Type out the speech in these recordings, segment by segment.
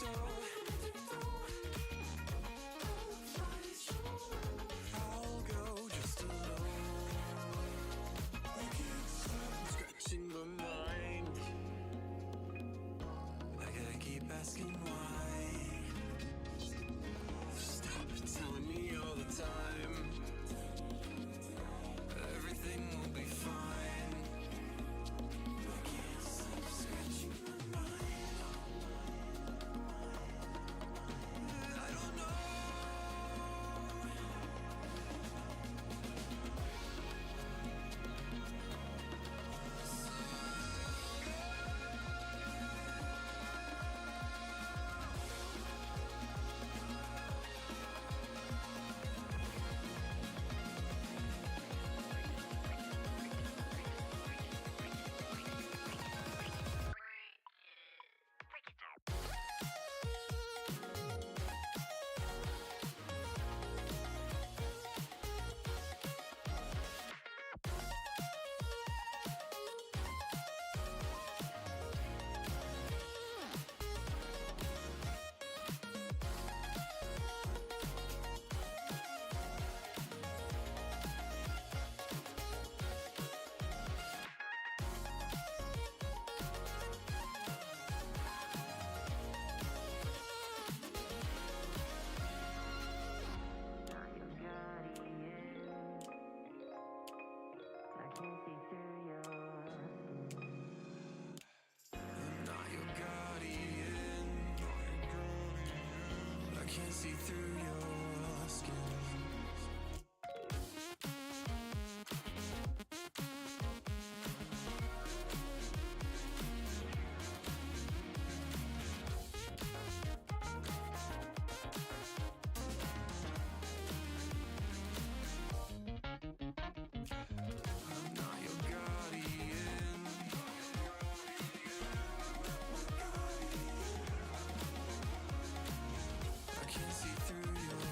I'll go just alone. Scratching my mind. I gotta keep asking why. Stop telling me all the time everything will be fine. I can't stop scratching my mind. I don't know. See through your skin. I'm not your guardian. I can't see through your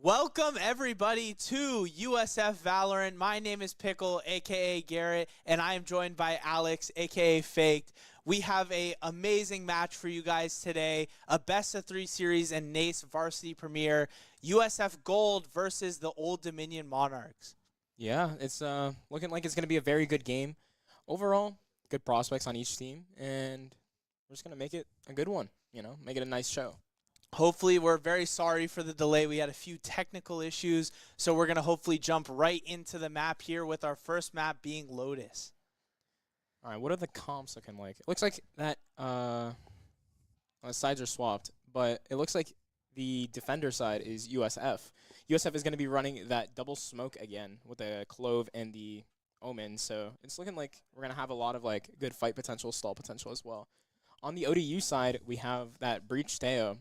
Welcome everybody to USF Valorant. My name is Pickle, aka Garrett, and I am joined by Alex, aka Faked. We have an amazing match for you guys today, a best of 3 series and NACE Varsity premiere, USF Gold versus the ODU Monarchs. Yeah, it's looking like it's going to be a very good game. Overall, good prospects on each team, and we're just going to make it a good one, you know, make it a nice show. Hopefully, we're very sorry for the delay. We had a few technical issues, so we're going to hopefully jump right into the map here with our first map being Lotus. All right, what are the comps looking like? It looks like that the sides are swapped, but it looks like the defender side is USF. USF is going to be running that double smoke again with the Clove and the Omen, so it's looking like we're going to have a lot of like good fight potential, stall potential as well. On the ODU side, we have that Breach Teo.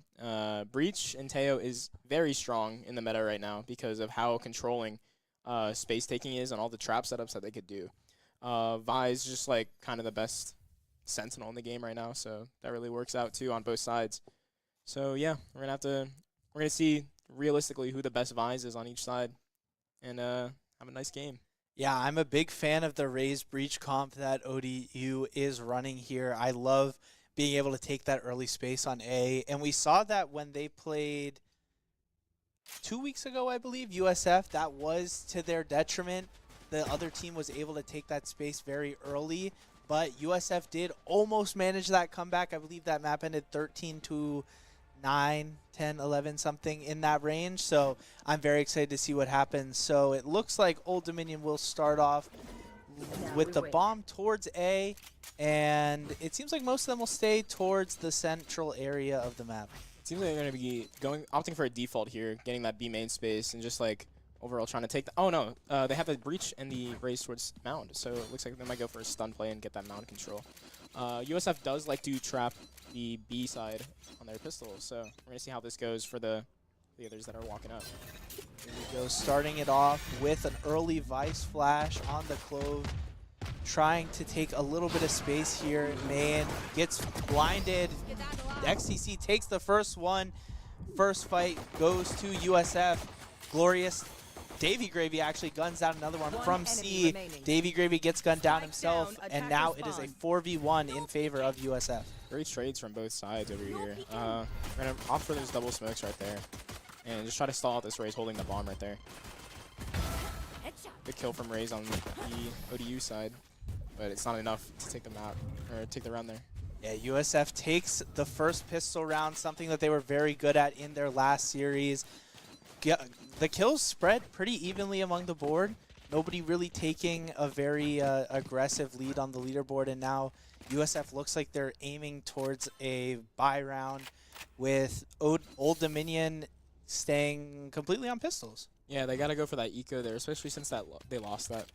Breach and Teo is very strong in the meta right now because of how controlling space taking is and all the trap setups that they could do. Vi is just like kind of the best sentinel in the game right now, so that really works out too on both sides. So yeah, we're gonna see realistically who the best Vi's is on each side, and have a nice game. Yeah, I'm a big fan of the raised breach comp that ODU is running here. I love being able to take that early space on A. And we saw that when they played 2 weeks ago, I believe, USF. That was to their detriment. The other team was able to take that space very early. But USF did almost manage that comeback. I believe that map ended 13-9, 10, 11, something in that range. So I'm very excited to see what happens. So it looks like Old Dominion will start off with the bomb towards A, and it seems like most of them will stay towards the central area of the map. It seems like they're going to be opting for a default here, getting that B main space, and just like overall trying to take the... Oh no, they have the breach and the raise towards mound, so it looks like they might go for a stun play and get that mound control. USF does like to trap the B side on their pistol, so we're going to see how this goes for the others that are walking up. Here we go, starting it off with an early Vice Flash on the Clove, trying to take a little bit of space here. Man gets blinded. XCC takes the first one. First fight goes to USF. Glorious. Davy Gravy actually guns down another one from C. Davy Gravy gets gunned down himself, and now it is a 4v1 in favor of USF. Great trades from both sides over here. We're going to opt for those double smokes right there. And just try to stall out this Raze holding the bomb right there. Good kill from Raze on the ODU side, but it's not enough to take the map, or take the round there. Yeah, USF takes the first pistol round, something that they were very good at in their last series. The kills spread pretty evenly among the board. Nobody really taking a very aggressive lead on the leaderboard, and now USF looks like they're aiming towards a buy round with Old Dominion staying completely on pistols. Yeah, they got to go for that eco there, especially since they lost that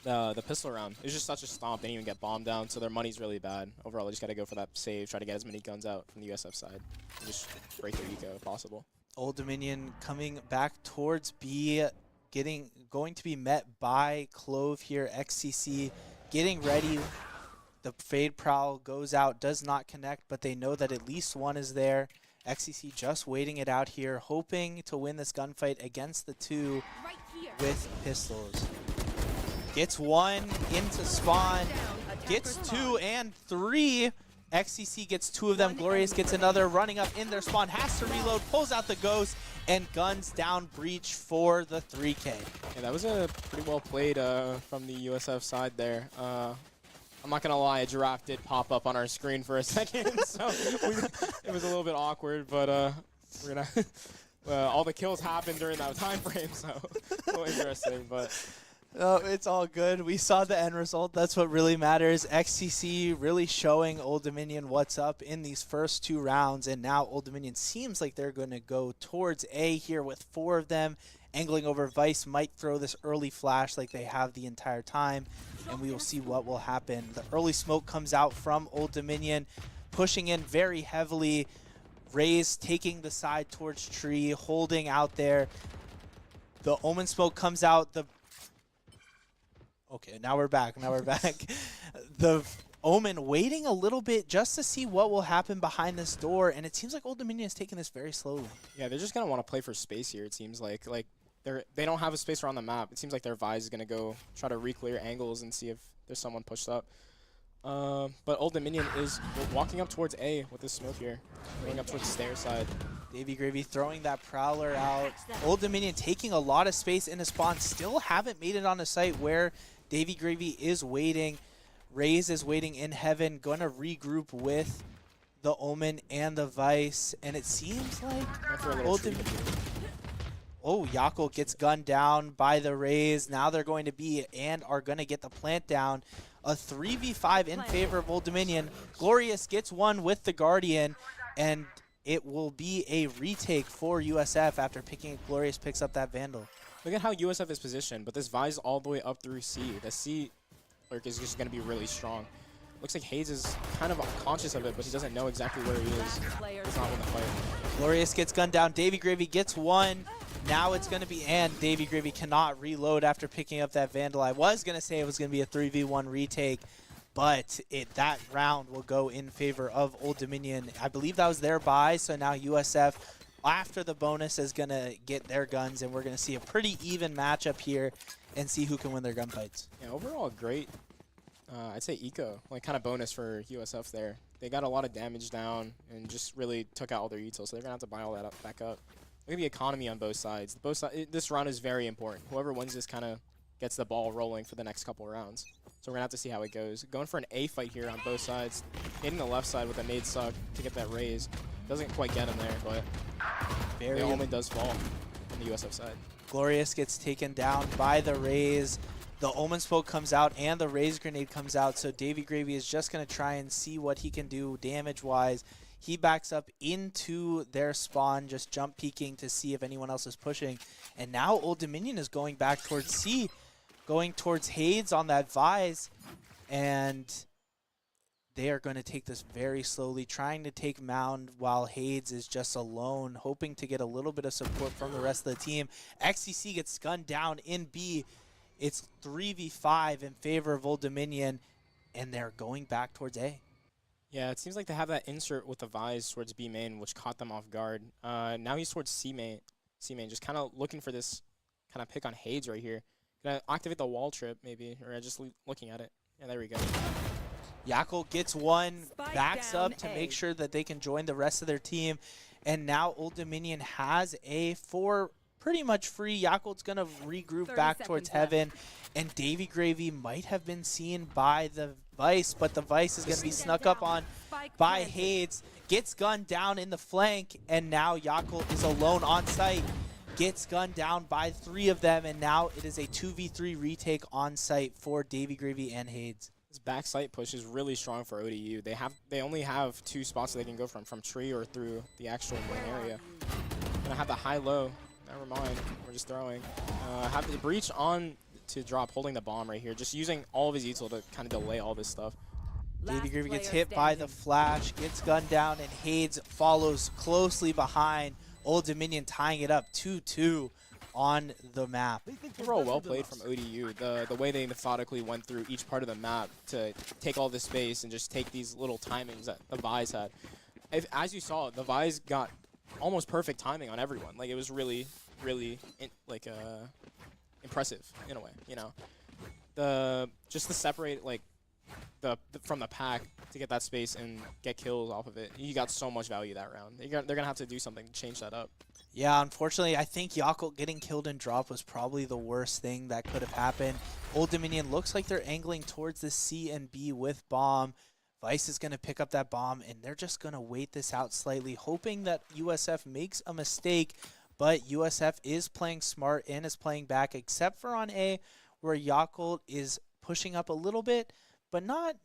the pistol round. It was just such a stomp. They didn't even get bombed down, so their money's really bad. Overall, they just got to go for that save, try to get as many guns out from the USF side, and just break their eco if possible. Old Dominion coming back towards B, going to be met by Clove here. XCC getting ready. The Fade Prowl goes out, does not connect, but they know that at least one is there. XCC just waiting it out here, hoping to win this gunfight against the two with pistols. Gets one into spawn, gets 2 and 3. XCC gets 2 of them. Glorious gets another, running up in their spawn, has to reload, pulls out the ghost, and guns down Breach for the 3K. Yeah, that was a pretty well played from the USF side there. I'm not going to lie, a giraffe did pop up on our screen for a second, so it was a little bit awkward, but we're going to... all the kills happened during that time frame, so a little interesting, but... No, it's all good. We saw the end result. That's what really matters. XTC really showing Old Dominion what's up in these first 2 rounds. And now Old Dominion seems like they're going to go towards A here with 4 of them. Angling over Vice might throw this early flash like they have the entire time. And we will see what will happen. The early smoke comes out from Old Dominion, pushing in very heavily. Raze taking the side towards tree, holding out there. The Omen smoke comes out. Okay, now we're back. The Omen waiting a little bit just to see what will happen behind this door, and it seems like Old Dominion is taking this very slowly. Yeah, they're just gonna want to play for space here. It seems like they don't have a space around the map. It seems like their Vise is gonna go try to re-clear angles and see if there's someone pushed up. But Old Dominion is walking up towards A with this smoke here, going up towards stair side. Davy Gravy throwing that Prowler out. Old Dominion taking a lot of space in a spawn. Still haven't made it on a site where Davy Gravy is waiting. Raze is waiting in heaven. Going to regroup with the Omen and the Vice. And it seems like Old Dominion... Oh, Yako gets gunned down by the Raze. Now they're going to be and are going to get the plant down. A 3v5 in favor of Old Dominion. Glorious gets one with the Guardian. And it will be a retake for USF after Glorious picks up that Vandal. Look at how USF is positioned, but this Vise all the way up through C. The C lurk is just going to be really strong. Looks like Hayes is kind of conscious of it, but he doesn't know exactly where he is. He's not in the fight. Glorious gets gunned down. Davy Gravy gets one. Now it's going to be, and Davy Gravy cannot reload after picking up that Vandal. I was going to say it was going to be a 3v1 retake, but that round will go in favor of Old Dominion. I believe that was their buy, so now USF, after the bonus, is going to get their guns, and we're going to see a pretty even matchup here and see who can win their gunfights. Yeah, overall great, I'd say eco, like kind of bonus for USF there. They got a lot of damage down and just really took out all their utils, so they're going to have to buy all that back up. Look at the economy on both sides. This round is very important. Whoever wins this kind of gets the ball rolling for the next couple rounds. So we're going to have to see how it goes. Going for an A fight here on both sides. Hitting the left side with a nade suck to get that raise. Doesn't quite get him there, but the Omen does fall on the USF side. Glorious gets taken down by the Raze. The Omen smoke comes out and the Raze grenade comes out. So Davy Gravy is just going to try and see what he can do damage-wise. He backs up into their spawn, just jump peeking to see if anyone else is pushing. And now Old Dominion is going back towards C, going towards Hades on that Vise. And they are going to take this very slowly, trying to take Mound while Hades is just alone, hoping to get a little bit of support from the rest of the team. XCC gets gunned down in B. It's 3v5 in favor of Old Dominion, and they're going back towards A. Yeah, it seems like they have that insert with the Vise towards B main, which caught them off guard. Now he's towards C main, just kind of looking for this kind of pick on Hades right here. Gonna activate the wall trip maybe, or just looking at it. Yeah, there we go. Yako gets one, backs up to make sure that they can join the rest of their team. And now Old Dominion has A for pretty much free. Yakult's going to regroup back towards heaven. And Davy Gravy might have been seen by the Vice, but the Vice is going to be snuck up on by Hades. Gets gunned down in the flank, and now Yakult is alone on site. Gets gunned down by 3 of them, and now it is a 2v3 retake on site for Davy Gravy and Hades. This back site push is really strong for ODU. They only have 2 spots that they can go from tree or through the actual main area. Gonna have the high-low. Never mind. We're just throwing. Have the breach on to drop, holding the bomb right here. Just using all of his util to kind of delay all this stuff. Davy Gravy gets hit by the flash, gets gunned down, and Hades follows closely behind. Old Dominion tying it up 2-2 on the map. Overall, well played from ODU. The way they methodically went through each part of the map to take all this space and just take these little timings that the Vise had. As you saw, the Vise got almost perfect timing on everyone. Like, it was really, really impressive in a way. You know, just to separate like from the pack to get that space and get kills off of it. You got so much value that round. They're gonna have to do something to change that up. Yeah, unfortunately, I think Yakult getting killed in drop was probably the worst thing that could have happened. Old Dominion looks like they're angling towards the C and B with bomb. Vice is going to pick up that bomb, and they're just going to wait this out slightly, hoping that USF makes a mistake. But USF is playing smart and is playing back, except for on A, where Yakult is pushing up a little bit, but not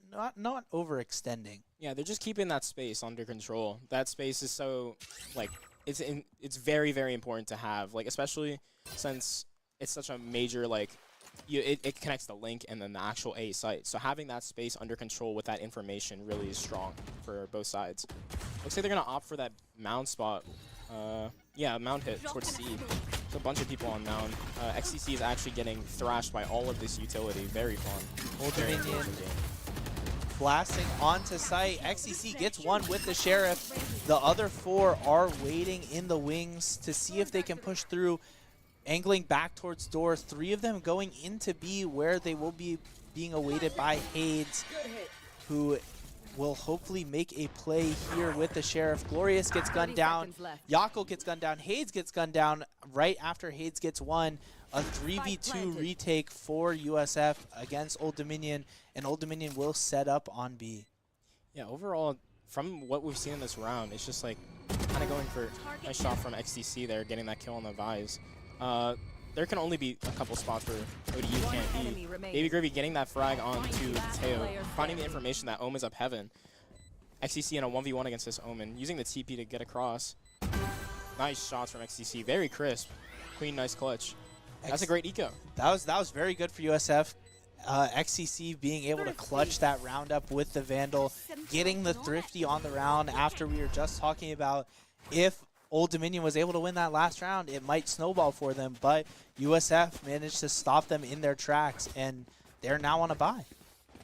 overextending. Yeah, they're just keeping that space under control. That space is so, like, it's very, very important to have, like, especially since it's such a major, like, it connects the link and then the actual A site. So having that space under control with that information really is strong for both sides. Looks like they're going to opt for that mound spot. Yeah, mound hit towards C. There's a bunch of people on mound. XCC is actually getting thrashed by all of this utility. Very fun. Old Very Dominion encouraging game. blasting onto site. XCC gets one with the Sheriff. The other 4 are waiting in the wings to see if they can push through. Angling back towards door. 3 of them going into B, where they will be being awaited by Hades, who will hopefully make a play here with the Sheriff. Glorious gets gunned down. Yakult gets gunned down. Hades gets gunned down right after Hades gets one. A 3v2 retake for USF against Old Dominion, and Old Dominion will set up on B. Yeah, overall, from what we've seen in this round, it's just like kind of going for a nice shot from XTC there, getting that kill on the Vise. There can only be a couple spots where ODU can't be. Baby Gravy getting that frag onto Teo, finding the information that Omen's up heaven. XCC in a 1v1 against this Omen, using the TP to get across. Nice shots from XCC, very crisp. Queen, nice clutch. That's a great eco. That was very good for USF. XCC being able to clutch that roundup with the Vandal, getting the Thrifty on the round after we were just talking about if Old Dominion was able to win that last round, it might snowball for them, but USF managed to stop them in their tracks, and they're now on a bye.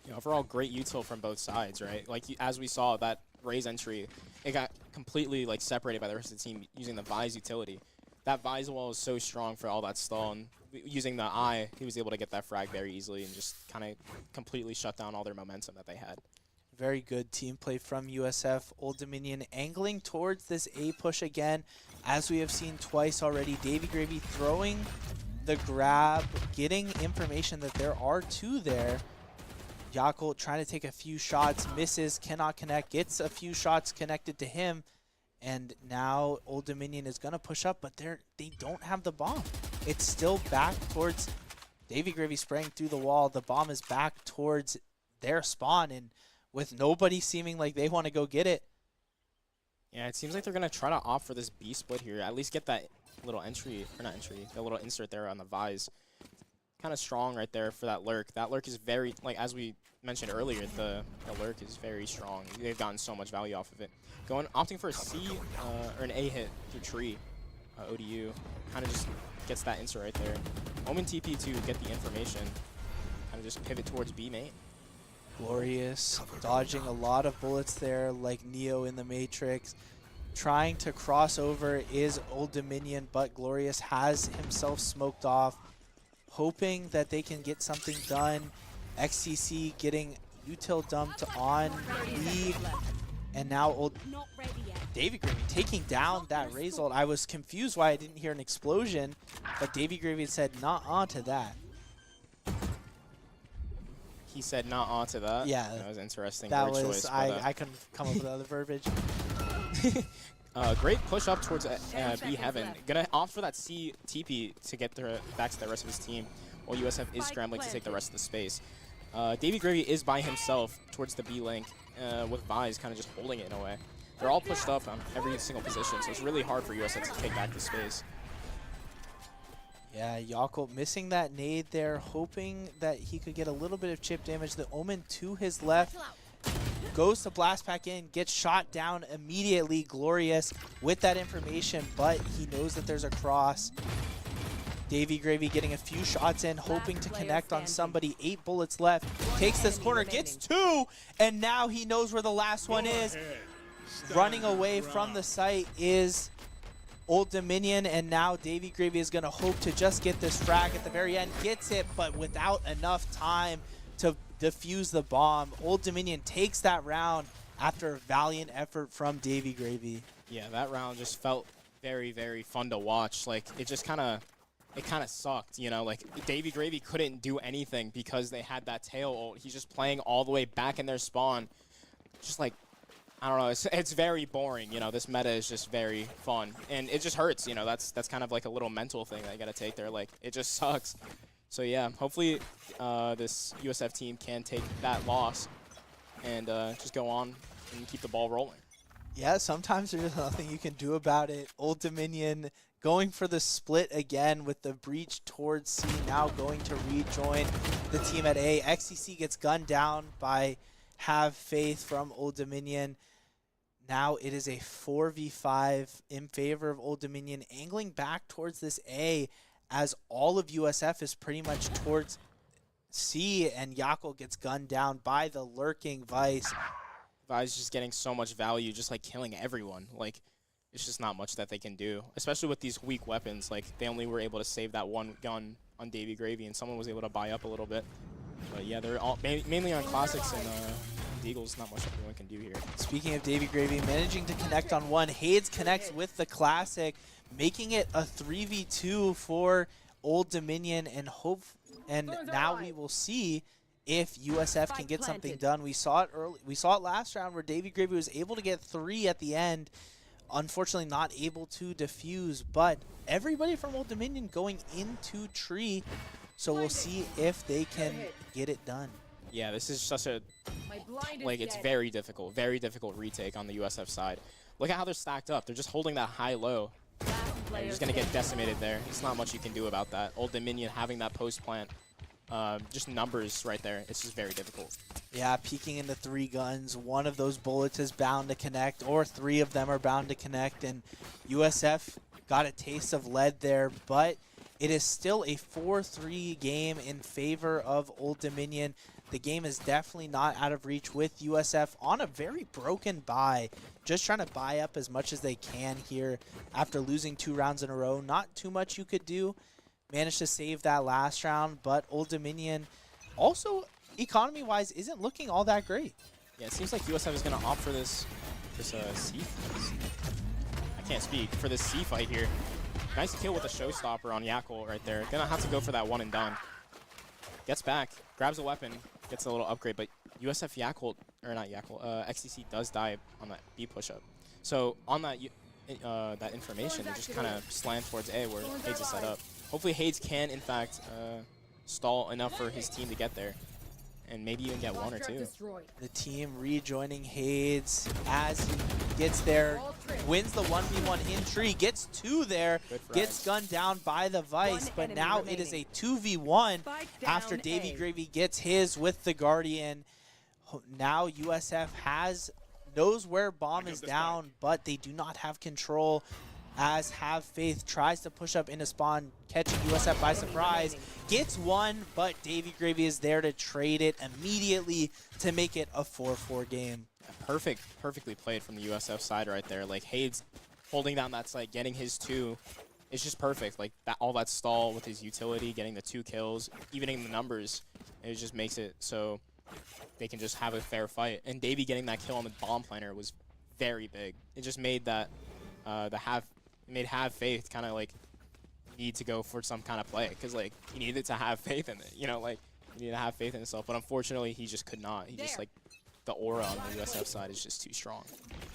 Yeah, overall, great util from both sides, right? Like, as we saw, that Raze entry, it got completely, like, separated by the rest of the team using the Vise utility. That Vise wall is so strong for all that stall, and using the eye, he was able to get that frag very easily and just kind of completely shut down all their momentum that they had. Very good team play from USF. Old Dominion angling towards this A push again, as we have seen twice already. Davy Gravy throwing the grab, getting information that there are 2 there. Yakult trying to take a few shots, misses, cannot connect, gets a few shots connected to him, and now Old Dominion is going to push up, but they don't have the bomb. It's still back towards Davy Gravy spraying through the wall. The bomb is back towards their spawn, and with nobody seeming like they want to go get it. Yeah, it seems like they're going to try to opt for this B split here. At least get that little entry, or not entry, the little insert there on the Vise. Kind of strong right there for that lurk. That lurk is very, like, as we mentioned earlier, the lurk is very strong. They've gotten so much value off of it. Opting for a C or an A hit through tree. ODU kind of just gets that insert right there. Omen TP to get the information. Kind of just pivot towards B main. Glorious, dodging a lot of bullets there like Neo in the Matrix. Trying to cross over is Old Dominion, but Glorious has himself smoked off. Hoping that they can get something done. XCC getting util dumped on B. And now Davy Gravy taking down that Raze ult. I was confused why I didn't hear an explosion, but Davy Gravy said not onto that. He said not onto that. Yeah, that was interesting. That Word was choice, I couldn't come up with other verbiage. Great push up towards B heaven. Gonna opt for that C TP to get back to the rest of his team, while USF is scrambling to take the rest of the space. Davy Gravy is by himself towards the B link, with Vise kind of just holding it in a way. They're all pushed up on every single position, so it's really hard for USF to take back the space. Yeah, Yakult missing that nade there, hoping that he could get a little bit of chip damage. The Omen to his left goes to blast back in, gets shot down immediately. Glorious with that information, but he knows that there's a cross. Davy Gravy getting a few shots in, hoping to connect on somebody. 8 bullets left. Takes this corner, gets 2, and now he knows where the last one is. Running away from the site is Old Dominion, and now Davy Gravy is going to hope to just get this frag at the very end. Gets it, but without enough time to defuse the bomb. Old Dominion takes that round after a valiant effort from Davy Gravy. Yeah, that round just felt very, very fun to watch. Like, it just kind of sucked, you know? Like, Davy Gravy couldn't do anything because they had that tail ult. He's just playing all the way back in their spawn. Just like, I don't know, it's very boring, you know? This meta is just very fun. And it just hurts, you know? That's kind of like a little mental thing that you gotta take there. Like, it just sucks So yeah, hopefully this USF team can take that loss and just go on and keep the ball rolling. Yeah, sometimes there's nothing you can do about it. Old Dominion going for the split again with the breach towards C, now going to rejoin the team at A. XCC gets gunned down by Have Faith from Old Dominion. Now it is a 4v5 in favor of Old Dominion, angling back towards this A as all of USF is pretty much towards C, and Yakel gets gunned down by the lurking Vice. Vi's just getting so much value, just like killing everyone. Like, it's just not much that they can do, especially with these weak weapons. Like, they only were able to save that one gun on Davy Gravy, and someone was able to buy up a little bit. But yeah, they're all mainly on classics, and Deagle's not much anyone can do here. Speaking of Davy Gravy, managing to connect on one, Hades connects with the classic, making it a 3v2 for Old Dominion, and now we will see if USF can get something done. We saw it early. We saw it last round where Davy Gravy was able to get 3 at the end. Unfortunately, not able to defuse, but everybody from Old Dominion going into tree, so we'll see if they can get it done. Yeah, this is such a, like, it's very difficult retake on the USF side. Look at how they're stacked up. They're just holding that high-low. You're just going to get decimated there. There's not much you can do about that. Old Dominion having that post plant, just numbers right there. It's just very difficult. Yeah, peeking into 3 guns. One of those bullets is bound to connect, or 3 of them are bound to connect, and USF got a taste of lead there, but it is still a 4-3 game in favor of Old Dominion. The game is definitely not out of reach with USF on a very broken bye. Just trying to buy up as much as they can here after losing 2 rounds in a row. Not too much you could do. Managed to save that last round, but Old Dominion also, economy-wise, isn't looking all that great. Yeah, it seems like USF is going to opt for this C. I can't speak. For this C fight here. Nice kill with a showstopper on Yakel right there. Gonna have to go for that one and done. Gets back, grabs a weapon, gets a little upgrade, but USF Yakel, or not Yakel, XCC does die on that B push-up. So on that that information, they just kind of slant towards A where Hades is set up. Hopefully Hades can, in fact, stall enough for his team to get there, and maybe even get 1 or 2. The team rejoining Hades as he gets there, wins the 1v1 in tree, gets 2 there, gets gunned down by the Vice, but now it is a 2v1 after Davy Gravy gets his with the Guardian. Now USF knows where bomb is down, but they do not have control as Have Faith tries to push up into spawn, catching USF by surprise. Gets 1, but Davy Gravy is there to trade it immediately to make it a 4-4 game. Perfectly played from the USF side right there. Like, Hades holding down that site, getting his 2. It's just perfect. Like, all that stall with his utility, getting the 2 kills, evening the numbers. It just makes it so they can just have a fair fight. And Davy getting that kill on the bomb planter was very big. It just made that Have Faith kind of like need to go for some kind of play, because like he needed to have faith in it, you know, like he needed to have faith in himself, but unfortunately he just could not. He just, like, the aura on the USF side is just too strong.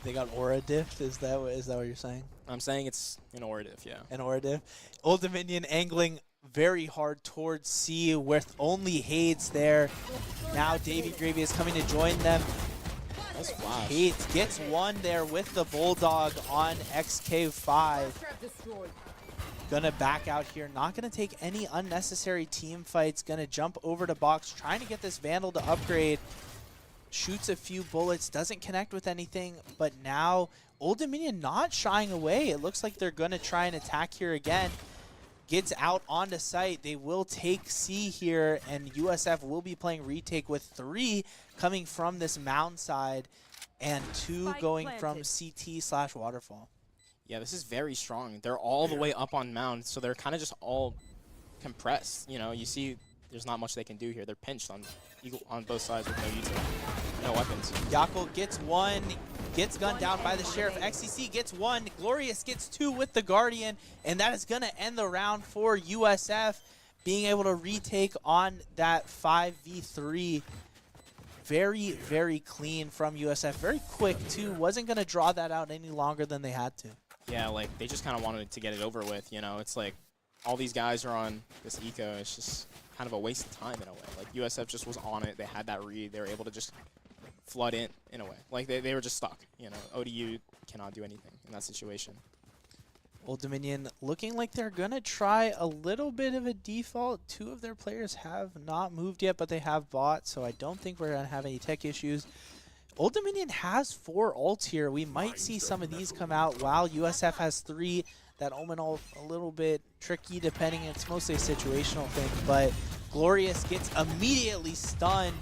They got aura diff, is that what you're saying? I'm saying it's an aura diff, yeah. An aura diff. Old Dominion angling very hard towards C with only Hades there. Now Davy Gravy is coming to join them. Nice flash. Hades gets 1 there with the Bulldog on XK5. Gonna back out here. Not gonna take any unnecessary team fights. Gonna jump over to box, trying to get this Vandal to upgrade. Shoots a few bullets, doesn't connect with anything, but now Old Dominion not shying away. It looks like they're gonna try and attack here again. Gets out onto site. They will take C here, and USF will be playing retake with 3 coming from this mound side and 2 going from CT/waterfall. Yeah, this is very strong. They're all the way up on mound, so they're kind of just all compressed. You know, you see there's not much they can do here. They're pinched on both sides with no utility, no weapons. Yakel gets 1, gets gunned down by the Sheriff. XCC gets 1, Glorious gets 2 with the Guardian, and that is going to end the round for USF, being able to retake on that 5v3. Very, very clean from USF. Very quick, too. Wasn't going to draw that out any longer than they had to. Yeah, like, they just kind of wanted to get it over with, you know. It's like, all these guys are on this eco. It's just kind of a waste of time in a way. Like USF just was on it. They had that read. They were able to just flood in a way. Like they were just stuck. You know, ODU cannot do anything in that situation. Old Dominion looking like they're going to try a little bit of a default. 2 of their players have not moved yet, but they have bought, so I don't think we're going to have any tech issues. Old Dominion has 4 ults here. We might see some of these come out while USF has 3. That Omen ult a little bit tricky depending. It's mostly a situational thing, but Glorious gets immediately stunned.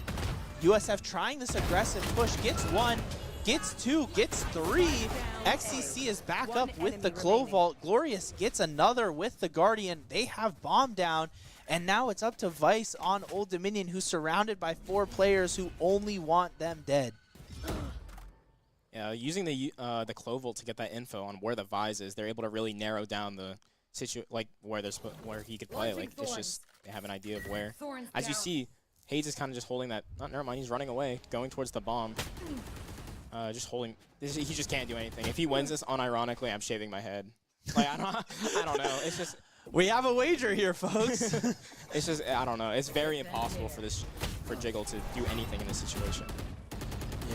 USF trying this aggressive push, gets 1. Gets 2, gets 3. XCC is back up with the Clo Vault. Glorious gets another with the Guardian. They have bomb down, and now it's up to Vice on Old Dominion, who's surrounded by 4 players who only want them dead. Yeah, using the Clo Vault to get that info on where the Vise is, they're able to really narrow down the like where he could play. Like it's just they have an idea of where. As you see, Hayes is kind of just holding that. Oh, never mind, he's running away, going towards the bomb. Just holding. He just can't do anything. If he wins this, unironically, I'm shaving my head. Like I don't know. It's just we have a wager here, folks. It's just I don't know. It's very impossible for Jiggle to do anything in this situation.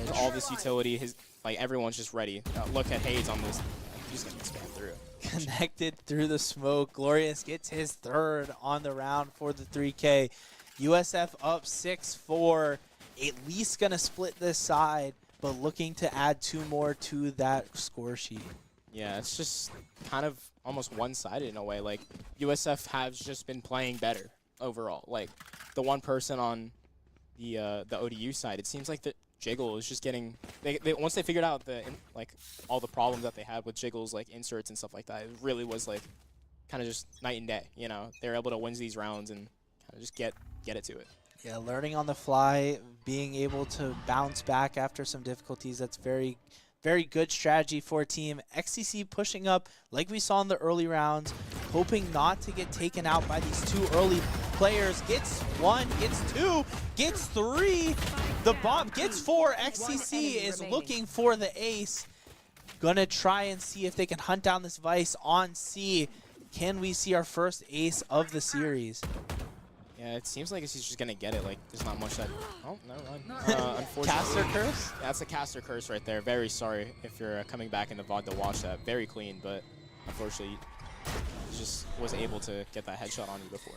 Yeah, all this utility, everyone's just ready. Look at Hayes on this. He's gonna spam through. Connected through the smoke. Glorious gets his 3rd on the round for the 3K. USF up 6-4. At least gonna split this side, but looking to add 2 more to that score sheet. Yeah, it's just kind of almost one-sided in a way. Like, USF has just been playing better overall. Like, the one person on the ODU side, it seems like the Jiggle is just getting once they figured out all the problems that they had with Jiggle's like inserts and stuff like that, it really was like kind of just night and day. You know, they're able to win these rounds and kind of just get it to it. Yeah, learning on the fly, being able to bounce back after some difficulties. That's very, very good strategy for a team. XCC pushing up like we saw in the early rounds, hoping not to get taken out by these 2 early players. Gets 1, gets 2, gets 3. The bomb gets 4. XCC is looking for the ace. Gonna try and see if they can hunt down this Vice on C. Can we see our first ace of the series? Yeah, it seems like he's just gonna get it. Like, there's not much that. Oh, never mind. Unfortunately, Caster curse? That's a caster curse right there. Very sorry if you're coming back in the VOD to watch that. Very clean, but unfortunately, he just was able to get that headshot on you before.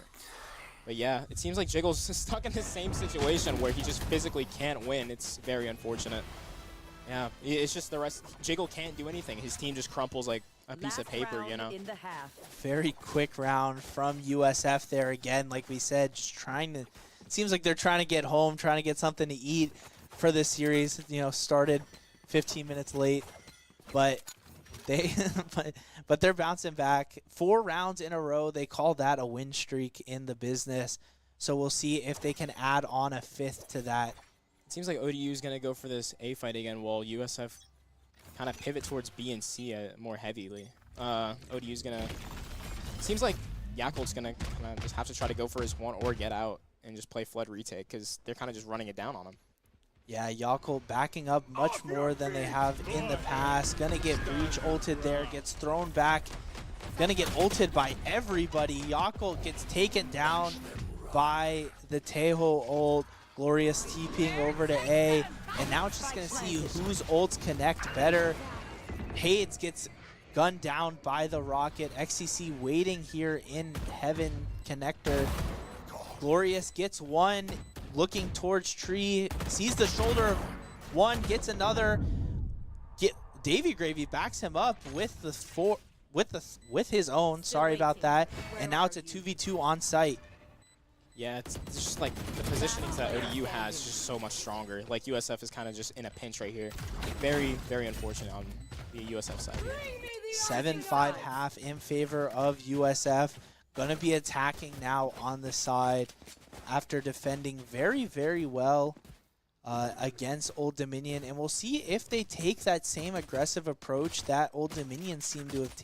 But yeah, it seems like Jiggle's stuck in the same situation where he just physically can't win. It's very unfortunate. Yeah, it's just the rest. Jiggle can't do anything. His team just crumples like a piece of paper, you know. Very quick round from USF there again. Like we said, just trying to. It seems like they're trying to get home, trying to get something to eat for this series. You know, started 15 minutes late, but they, but they're bouncing back. 4 rounds in a row. They call that a win streak in the business. So we'll see if they can add on a 5th to that. It seems like ODU is going to go for this A fight again, while USF kind of pivot towards B and C more heavily. ODU is going to... Seems like Yakult's going to kind of just have to try to go for his 1 or get out and just play flood retake, because they're kind of just running it down on him. Yeah, Yakult backing up much more than they have in the past. Gonna get Breach ulted there, gets thrown back. Gonna get ulted by everybody. Yakult gets taken down by the Tejo ult. Glorious TPing over to A, and now it's just going to see whose ults connect better. Hayes gets gunned down by the rocket. XCC waiting here in Heaven connector. Glorious gets 1, looking towards tree, sees the shoulder of 1, gets another. Davy Gravy backs him up with the with his own. Sorry about that. And now it's a 2v2 on site. Yeah, it's just like the positionings that ODU has is just so much stronger. Like USF is kind of just in a pinch right here. Very, very unfortunate on the USF side here. 7-5 half in favor of USF. Gonna be attacking now on the side after defending very, very well against Old Dominion. And we'll see if they take that same aggressive approach that Old Dominion seemed to have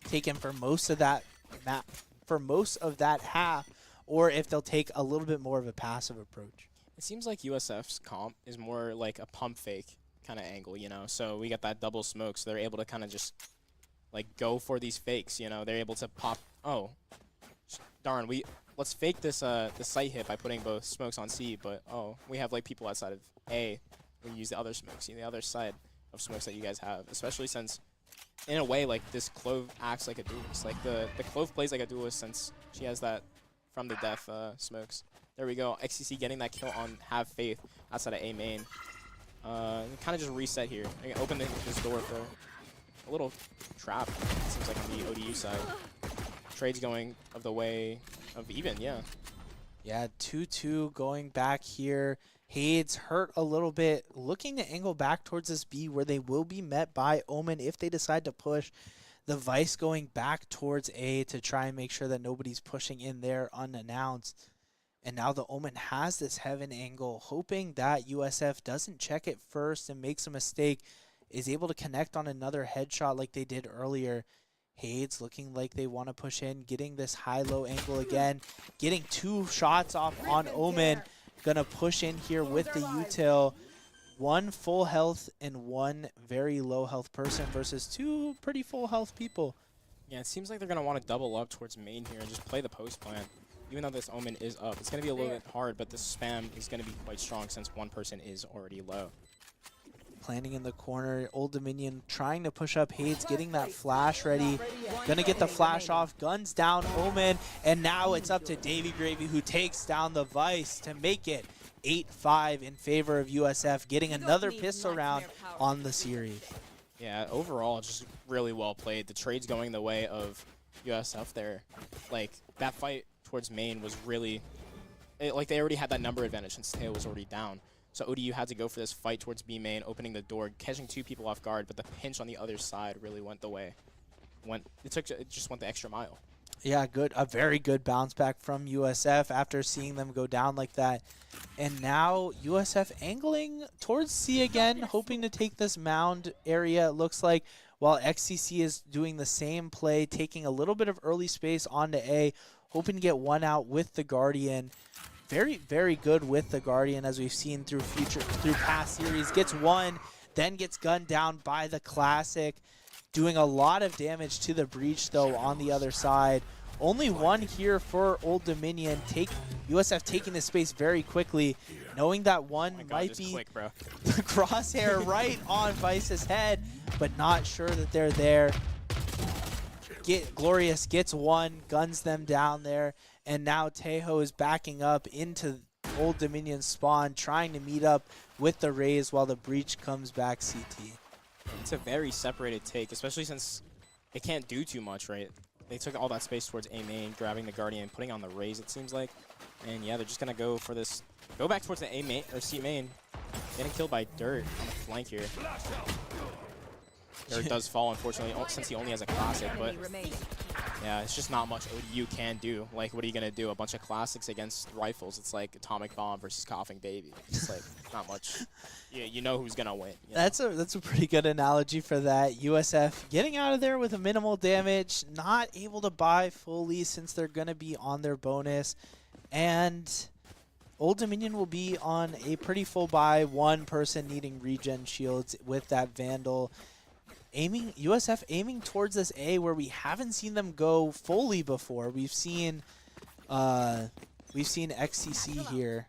taken for most of that map, for most of that half, or if they'll take a little bit more of a passive approach. It seems like USF's comp is more like a pump fake kind of angle, you know? So we got that double smoke, so they're able to kind of just like go for these fakes, you know? They're able to pop. Oh, Darn, let's fake this the site hit by putting both smokes on C, but oh, we have like people outside of A. We use the other smokes, the other side of smokes that you guys have, especially since, in a way, like this Clove acts like a duelist. Like the Clove plays like a duelist since she has that from the death smokes. There we go. XCC getting that kill on Have Faith outside of A main. Kind of just reset here. I can open this door for a little trap. It seems like on the ODU side. Trade's going of the way of even, yeah. Yeah, 2-2 going back here. Hades hurt a little bit, looking to angle back towards this B where they will be met by Omen if they decide to push. The Vice going back towards A to try and make sure that nobody's pushing in there unannounced. And now the Omen has this heaven angle, hoping that USF doesn't check it first and makes a mistake, is able to connect on another headshot like they did earlier. Hades looking like they want to push in, getting this high-low angle again, getting 2 shots off on Omen. Gonna push in here with the util. 1 full health and 1 very low health person versus 2 pretty full health people. Yeah, it seems like they're going to want to double up towards main here and just play the post plan. Even though this Omen is up, it's going to be a little bit hard, but the spam is going to be quite strong since 1 person is already low. Planning in the corner, Old Dominion trying to push up Hades, getting that flash ready. Gonna get the flash off, guns down Omen, and now it's up to Davy Gravy who takes down the Vice to make it 8-5 in favor of USF, getting another pistol round on the series. Yeah, overall, just really well played. The trade's going the way of USF there. Like, that fight towards main was really, like they already had that number advantage since Tail was already down. So ODU had to go for this fight towards B main, opening the door, catching 2 people off guard, but the pinch on the other side really went the way. It just went the extra mile. Yeah, good. A very good bounce back from USF after seeing them go down like that. And now USF angling towards C again, hoping to take this mound area, it looks like, while XCC is doing the same play, taking a little bit of early space onto A, hoping to get 1 out with the Guardian. Very, very good with the Guardian, as we've seen through past series. Gets 1, then gets gunned down by the Classic, doing a lot of damage to the Breach, though, on the other side. Only 1 here for Old Dominion. USF taking this space very quickly, knowing that 1 might be quick, bro. the crosshair right on Vice's head, but not sure that they're there. Glorious gets 1, guns them down there. And now Tejo is backing up into Old Dominion spawn, trying to meet up with the Rays while the Breach comes back CT. It's a very separated take, especially since they can't do too much, right? They took all that space towards A main, grabbing the Guardian, putting on the Rays, it seems like. And yeah, they're just going to go for this, go back towards the A main, or C main. Getting killed by Dirt on the flank here. Dirt does fall, unfortunately, since he only has a Classic, but yeah, it's just not much ODU can do. Like, what are you going to do? A bunch of Classics against rifles. It's like Atomic Bomb versus Coughing Baby. It's like, not much. Yeah, you know who's going to win. You know? That's a pretty good analogy for that. USF getting out of there with a minimal damage, not able to buy fully since they're going to be on their bonus. And Old Dominion will be on a pretty full buy, 1 person needing regen shields with that Vandal. USF aiming towards this A where we haven't seen them go fully before. We've seen XCC here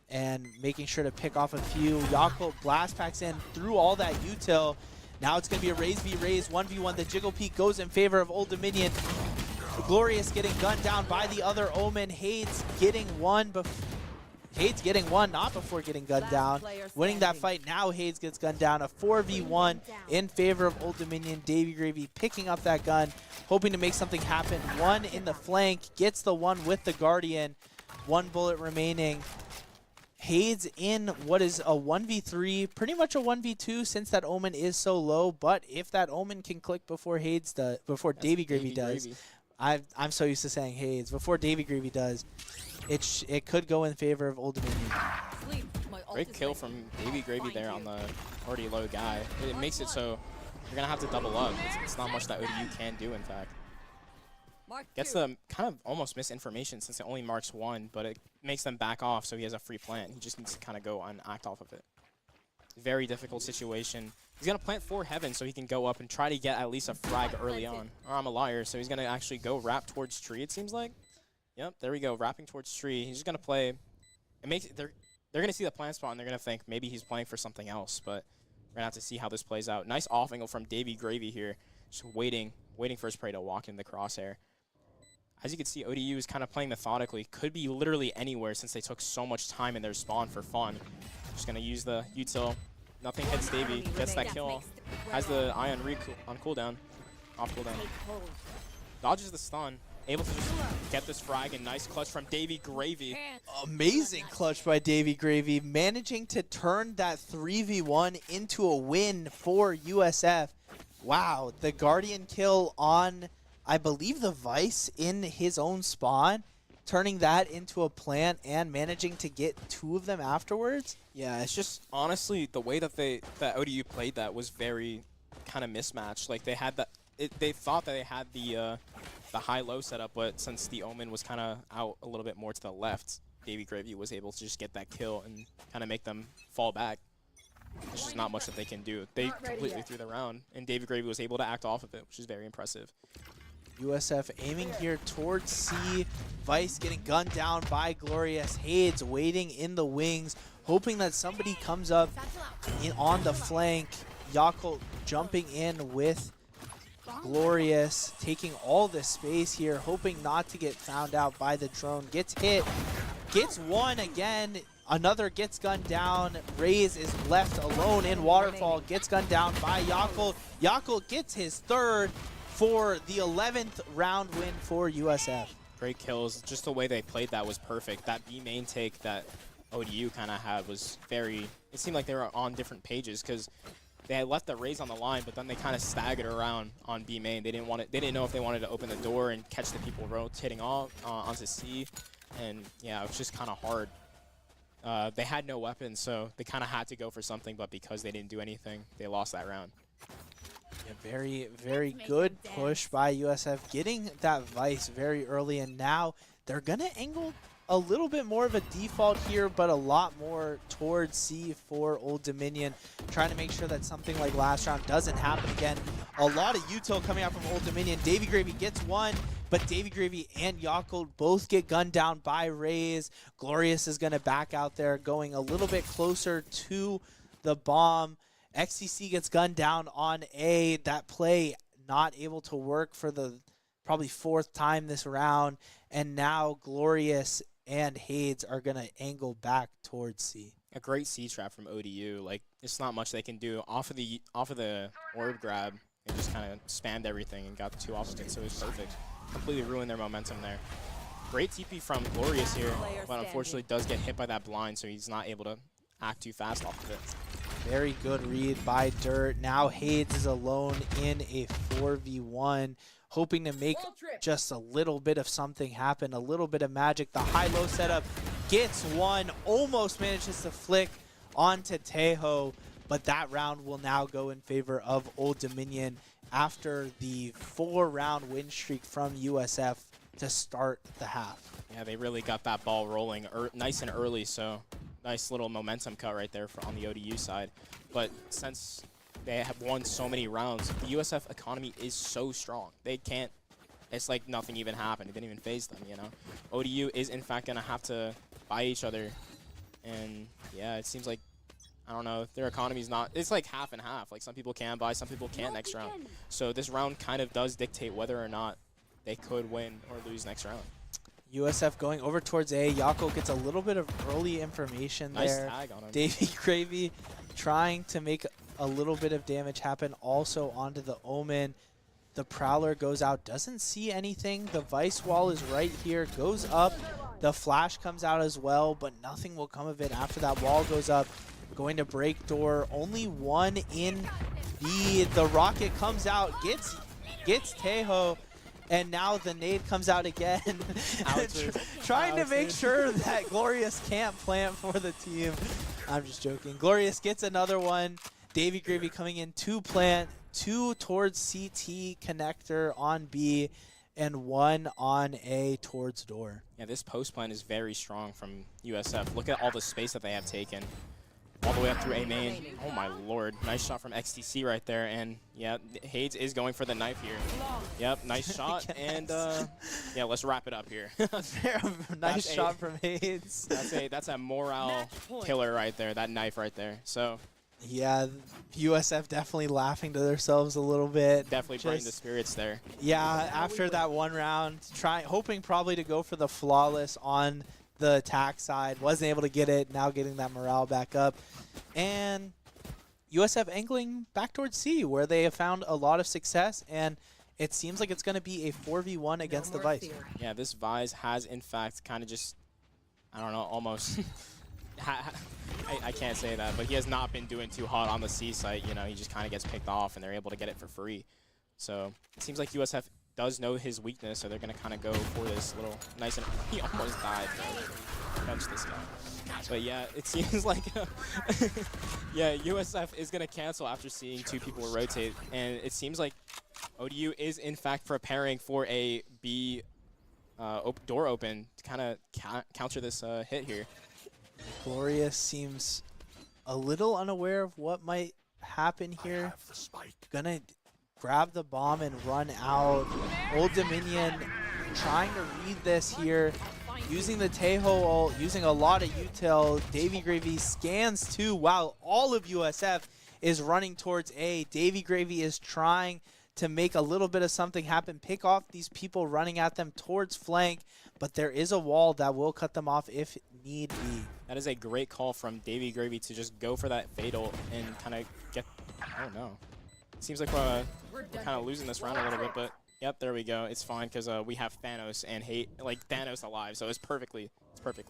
and making sure to pick off a few. Yakult blast packs in through all that util. Now it's going to be a Raze v Raze 1v1. The Jiggle Peak goes in favor of Old Dominion. Glorious getting gunned down by the other Omen. Hades getting 1 before. Hades getting 1, not before getting gunned down. Winning that fight, now Hades gets gunned down. A 4v1 in favor of Old Dominion. Davy Gravy picking up that gun, hoping to make something happen. 1 in the flank, gets the 1 with the Guardian. 1 bullet remaining. Hades in what is a 1v3, pretty much a 1v2 since that Omen is so low. But if that Omen can click before Davy Gravy does, I'm so used to saying Hades, before Davy Gravy does, it could go in favor of Old Dominion. Great kill from Davy Gravy there on the already low guy. It makes it so you're going to have to double up. It's not much that ODU can do, in fact. Gets the kind of almost misinformation since it only marks 1, but it makes them back off, so he has a free plant. He just needs to kind of go and act off of it. Very difficult situation. He's going to plant for Heaven so he can go up and try to get at least a frag early on. Or I'm a liar, so he's going to actually go wrap towards tree, it seems like. Yep, there we go, wrapping towards tree. He's just going to play. They're going to see the plant spot, and they're going to think maybe he's playing for something else, but we're going to have to see how this plays out. Nice off angle from Davy Gravy here, just waiting for his prey to walk in the crosshair. As you can see, ODU is kind of playing methodically. Could be literally anywhere since they took so much time in their spawn for fun. Just going to use the util. Nothing hits Davy. Gets that kill. Has the eye on cooldown. Off cooldown. Dodges the stun. Able to just get this frag, and nice clutch from Davy Gravy. Amazing clutch by Davy Gravy, managing to turn that 3v1 into a win for USF. Wow, the Guardian kill on, I believe, the Vice in his own spawn, turning that into a plant and managing to get 2 of them afterwards. Yeah, it's just honestly the way that ODU played that was very kind of mismatched. Like they had they thought that they had the high-low setup, but since the Omen was kind of out a little bit more to the left, Davy Gravy was able to just get that kill and kind of make them fall back. There's just not much that they can do. They completely threw the round, and Davy Gravy was able to act off of it, which is very impressive. USF aiming here towards C. Vice getting gunned down by Glorious. Hades waiting in the wings, hoping that somebody comes up on the flank. Yakult jumping in with Glorious, taking all the space here, hoping not to get found out by the drone. Gets hit, gets one again. Another gets gunned down. Raze is left alone in Waterfall. Gets gunned down by Yakult. Yakult gets his 3rd for the 11th round win for USF. Great kills. Just the way they played that was perfect. That B main take that ODU kind of had was very... It seemed like they were on different pages because they had left the Raze on the line, but then they kind of staggered around on B main. They didn't know if they wanted to open the door and catch the people rotating off onto C, and yeah, it was just kind of hard. They had no weapons, so they kind of had to go for something, but because they didn't do anything, they lost that round. Yeah, very, very good push by USF, getting that Vice very early, and now they're going to angle a little bit more of a default here, but a lot more towards C for Old Dominion, trying to make sure that something like last round doesn't happen again. A lot of util coming out from Old Dominion. Davy Gravy gets one, but Davy Gravy and Yakult both get gunned down by Raze. Glorious is going to back out there, going a little bit closer to the bomb. XCC gets gunned down on A. That play not able to work for the probably 4th time this round, and now Glorious and Hades are going to angle back towards C. A great C trap from ODU. Like, it's not much they can do. Off of the orb grab, they just kind of spammed everything and got the 2 off it, so it was perfect. Completely ruined their momentum there. Great TP from Glorious here, but unfortunately does get hit by that blind, so he's not able to act too fast off of it. Very good read by Dirt. Now Hades is alone in a 4v1, hoping to make just a little bit of something happen, a little bit of magic. The high-low setup gets one, almost manages to flick onto Tejo, but that round will now go in favor of Old Dominion after the 4-round win streak from USF to start the half. Yeah, they really got that ball rolling nice and early, so nice little momentum cut right there on the ODU side. But since they have won so many rounds, the USF economy is so strong. They can't, it's like nothing even happened. It didn't even phase them, you know? ODU is, in fact, going to have to buy each other. And, yeah, it seems like, I don't know, their economy's not, it's like half and half. Like, some people can buy, some people can't next round. So this round kind of does dictate whether or not they could win or lose next round. USF going over towards A. Yakult gets a little bit of early information there. Nice tag on him. Davy Gravy trying to make a little bit of damage happen also onto the Omen. The Prowler goes out, doesn't see anything. The Vice wall is right here, goes up. The flash comes out as well, but nothing will come of it after that wall goes up. Going to break door, only one in B. The rocket comes out, gets Tejo. And now the nade comes out again, trying to make sure that Glorious can't plant for the team. I'm just joking. Glorious gets another one. Davy Gravy coming in to plant, 2 towards CT connector on B, and 1 on A towards door. Yeah, this post plant is very strong from USF. Look at all the space that they have taken. all the way up through A main. Oh my lord, nice shot from XTC right there, and yeah, Hades is going for the knife here. Yep, nice shot, and yeah, let's wrap it up here. Nice shot from Hades. That's a morale killer right there, that knife right there. So yeah, USF definitely laughing to themselves a little bit. definitely bringing the spirits there. Yeah, after that one round, hoping probably to go for the flawless on the attack side. Wasn't able to get it, now getting that morale back up. And USF angling back towards C, where they have found a lot of success, and it seems like it's going to be a 4v1 against the Vice. Yeah, this Vice has, in fact, kind of just, I don't know, almost... I can't say that, but he has not been doing too hot on the C site. You know, he just kind of gets picked off, and they're able to get it for free. So it seems like USF does know his weakness, so they're going to kind of go for this little nice and... He almost died, bro. Bench this guy. But yeah, it seems like... yeah, USF is going to cancel after seeing two people rotate, and it seems like ODU is, in fact, preparing for a B door open to kind of counter this hit here. Glorious seems a little unaware of what might happen here. Gonna grab the bomb and run out. Old Dominion trying to read this here. Using the Teho ult, using a lot of util. Davy Gravy scans too, while all of USF is running towards A. Davy Gravy is trying to make a little bit of something happen, pick off these people running at them towards flank, but there is a wall that will cut them off if need be. That is a great call from Davy Gravy to just go for that fatal and kind of get... Oh no. It seems like we're kind of losing this round a little bit, but yep, there we go. It's fine because we have Thanos and Thanos alive, so it's perfectly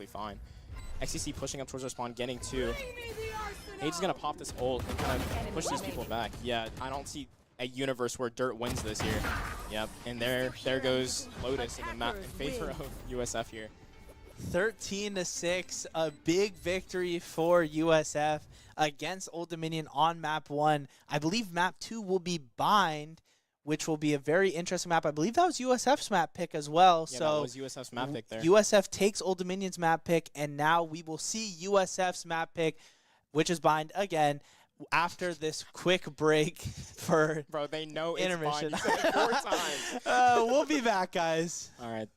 fine. XCC pushing up towards our spawn, getting two. Hades is gonna pop this ult and kind of push these people back. Yeah, I don't see a universe where Dirt wins this here. Yep, and there goes Lotus in the map in favor of USF here. 13-6, a big victory for USF against Old Dominion on map 1. I believe map 2 will be Bind, which will be a very interesting map. I believe that was USF's map pick as well. Yeah, so that was USF's map pick there. USF takes Old Dominion's map pick, and now we will see USF's map pick, which is Bind again, after this quick break for Bro, they know intermission. It's Bind. You said it 4 times. We'll be back, guys. All right.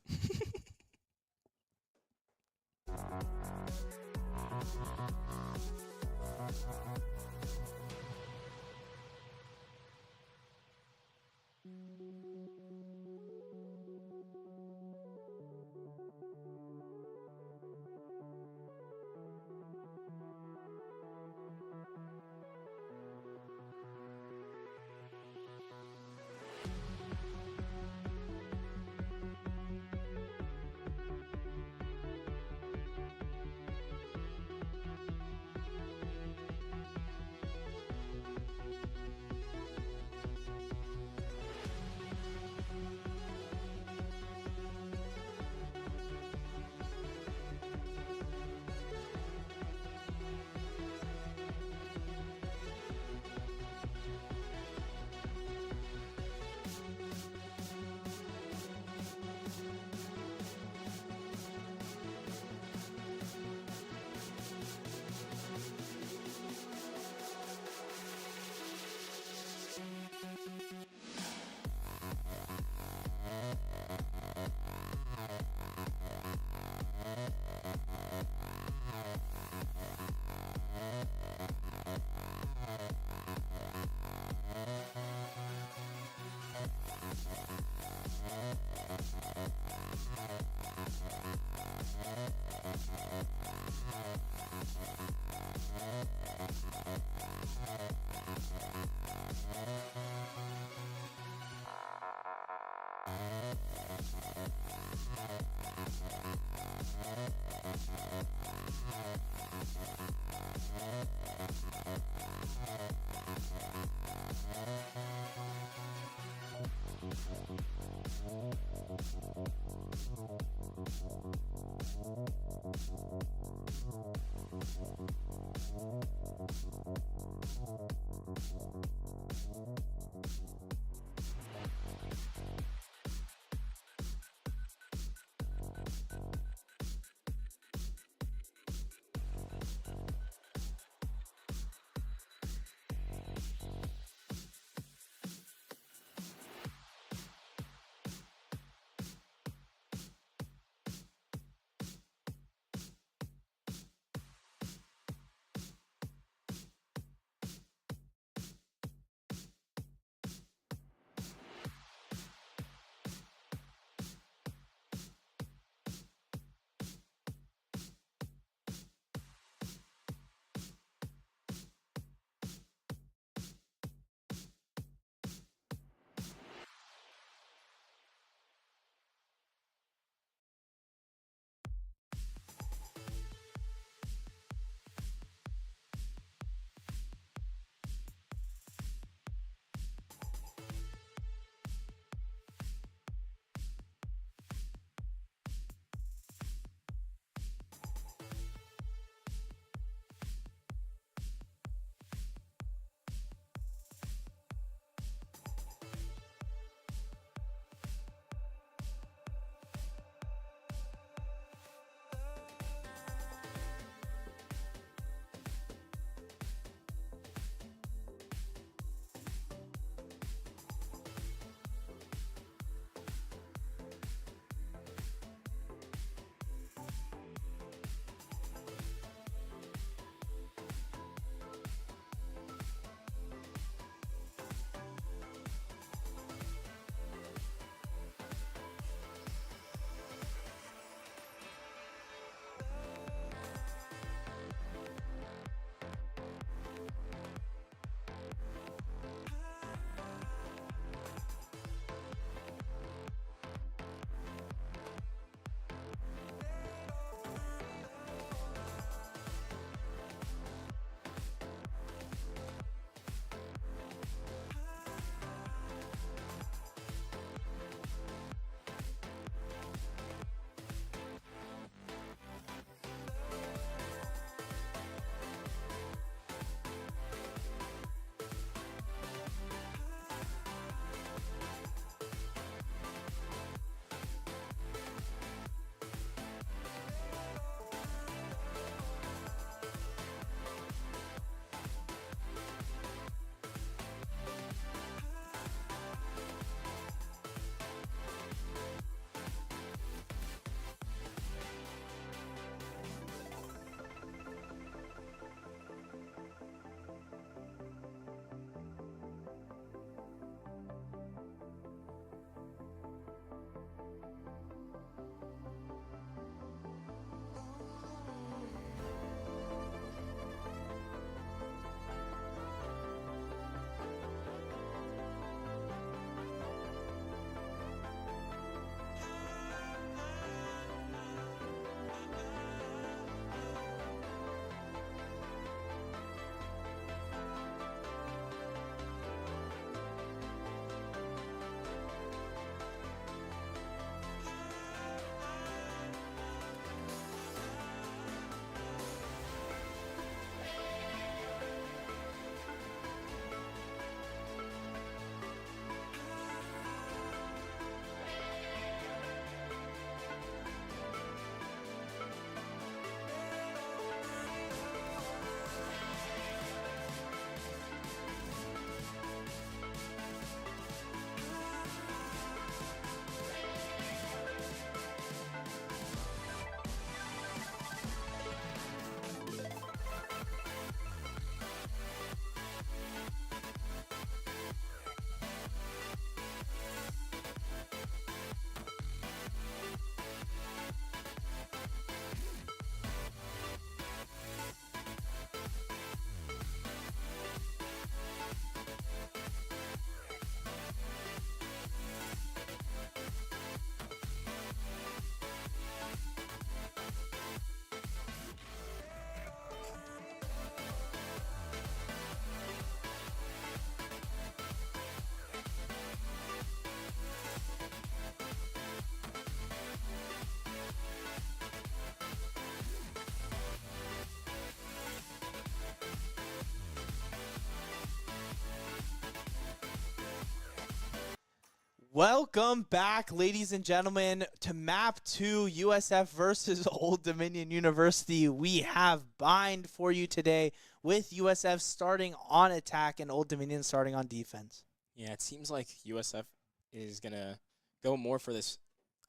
Welcome back, ladies and gentlemen, to Map 2 USF versus Old Dominion University. We have Bind for you today with USF starting on attack and Old Dominion starting on defense. Yeah, it seems like USF is going to go more for this,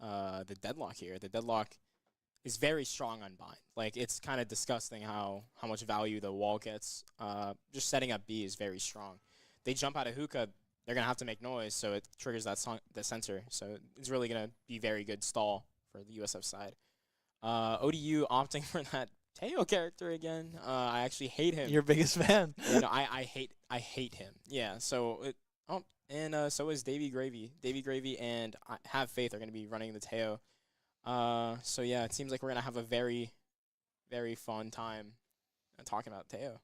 the deadlock here. The deadlock is very strong on Bind. Like, it's kind of disgusting how much value the wall gets. Just setting up B is very strong. They jump out of hookah, they're going to have to make noise, so it triggers the sensor. So it's really going to be very good stall for the USF side. ODU opting for that Teo character again. I actually hate him. Your biggest fan. You know, I hate him. Yeah, so so is Davy Gravy. Davy Gravy and I Have Faith are going to be running the Teo. So yeah, it seems like we're going to have a very, very fun time talking about Teo.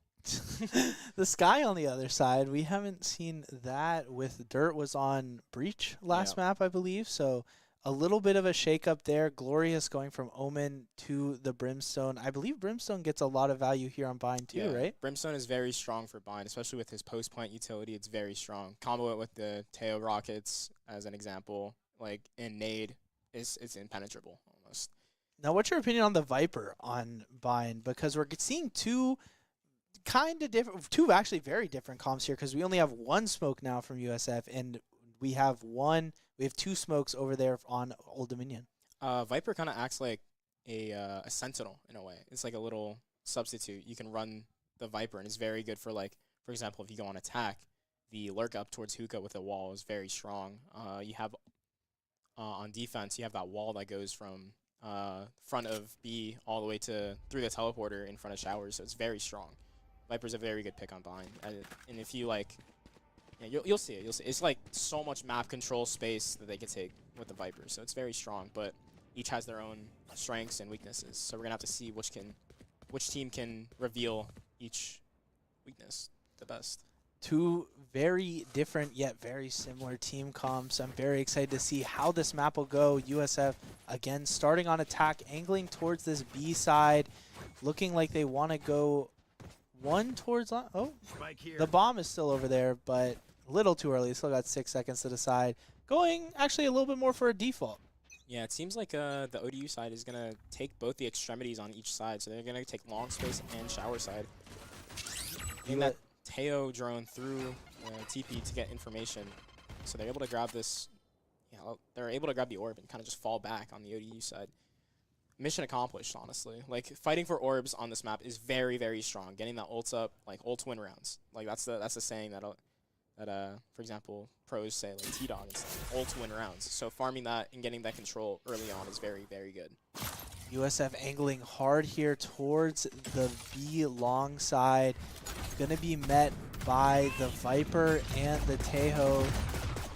The Sky on the other side, we haven't seen that with Dirt was on Breach last map, I believe. So a little bit of a shakeup there. Glorious going from Omen to the Brimstone. I believe Brimstone gets a lot of value here on Bind too, right? Brimstone is very strong for Bind, especially with his post-plant utility. It's very strong. Combo it with the Teo rockets as an example, like in Nade, it's impenetrable almost. Now, what's your opinion on the Viper on Bind? Because we're seeing two actually very different comps here, because we only have one smoke now from USF, and we have two smokes over there on Old Dominion. Viper kind of acts like a sentinel in a way. It's like a little substitute. You can run the Viper, and it's very good for, like, for example, if you go on attack, the lurk up towards hookah with a wall is very strong. You have on defense, you have that wall that goes from front of B all the way through the teleporter in front of showers, so it's very strong. Viper's a very good pick on Bind, and if you like, yeah, you'll see it. You'll see it's like so much map control space that they can take with the Viper, so it's very strong. But each has their own strengths and weaknesses, so we're gonna have to see which team can reveal each weakness the best. Two very different yet very similar team comps. I'm very excited to see how this map will go. USF again starting on attack, angling towards this B side, looking like they want to go one towards the bomb is still over there, but a little too early. Still got 6 seconds to decide. Going actually a little bit more for a default. Yeah, it seems like the ODU side is going to take both the extremities on each side, so they're going to take long space and shower side. Getting that Teo drone through TP to get information, so they're able to grab this. Yeah, they're able to grab the orb and kind of just fall back on the ODU side. Mission accomplished, honestly. Like, fighting for orbs on this map is very, very strong. Getting that ults up, like, ults win rounds. Like, that's the saying that for example, pros say, like T-Dog and stuff. Ults win rounds. So farming that and getting that control early on is very, very good. USF angling hard here towards the B long side. Gonna be met by the Viper and the Tejo.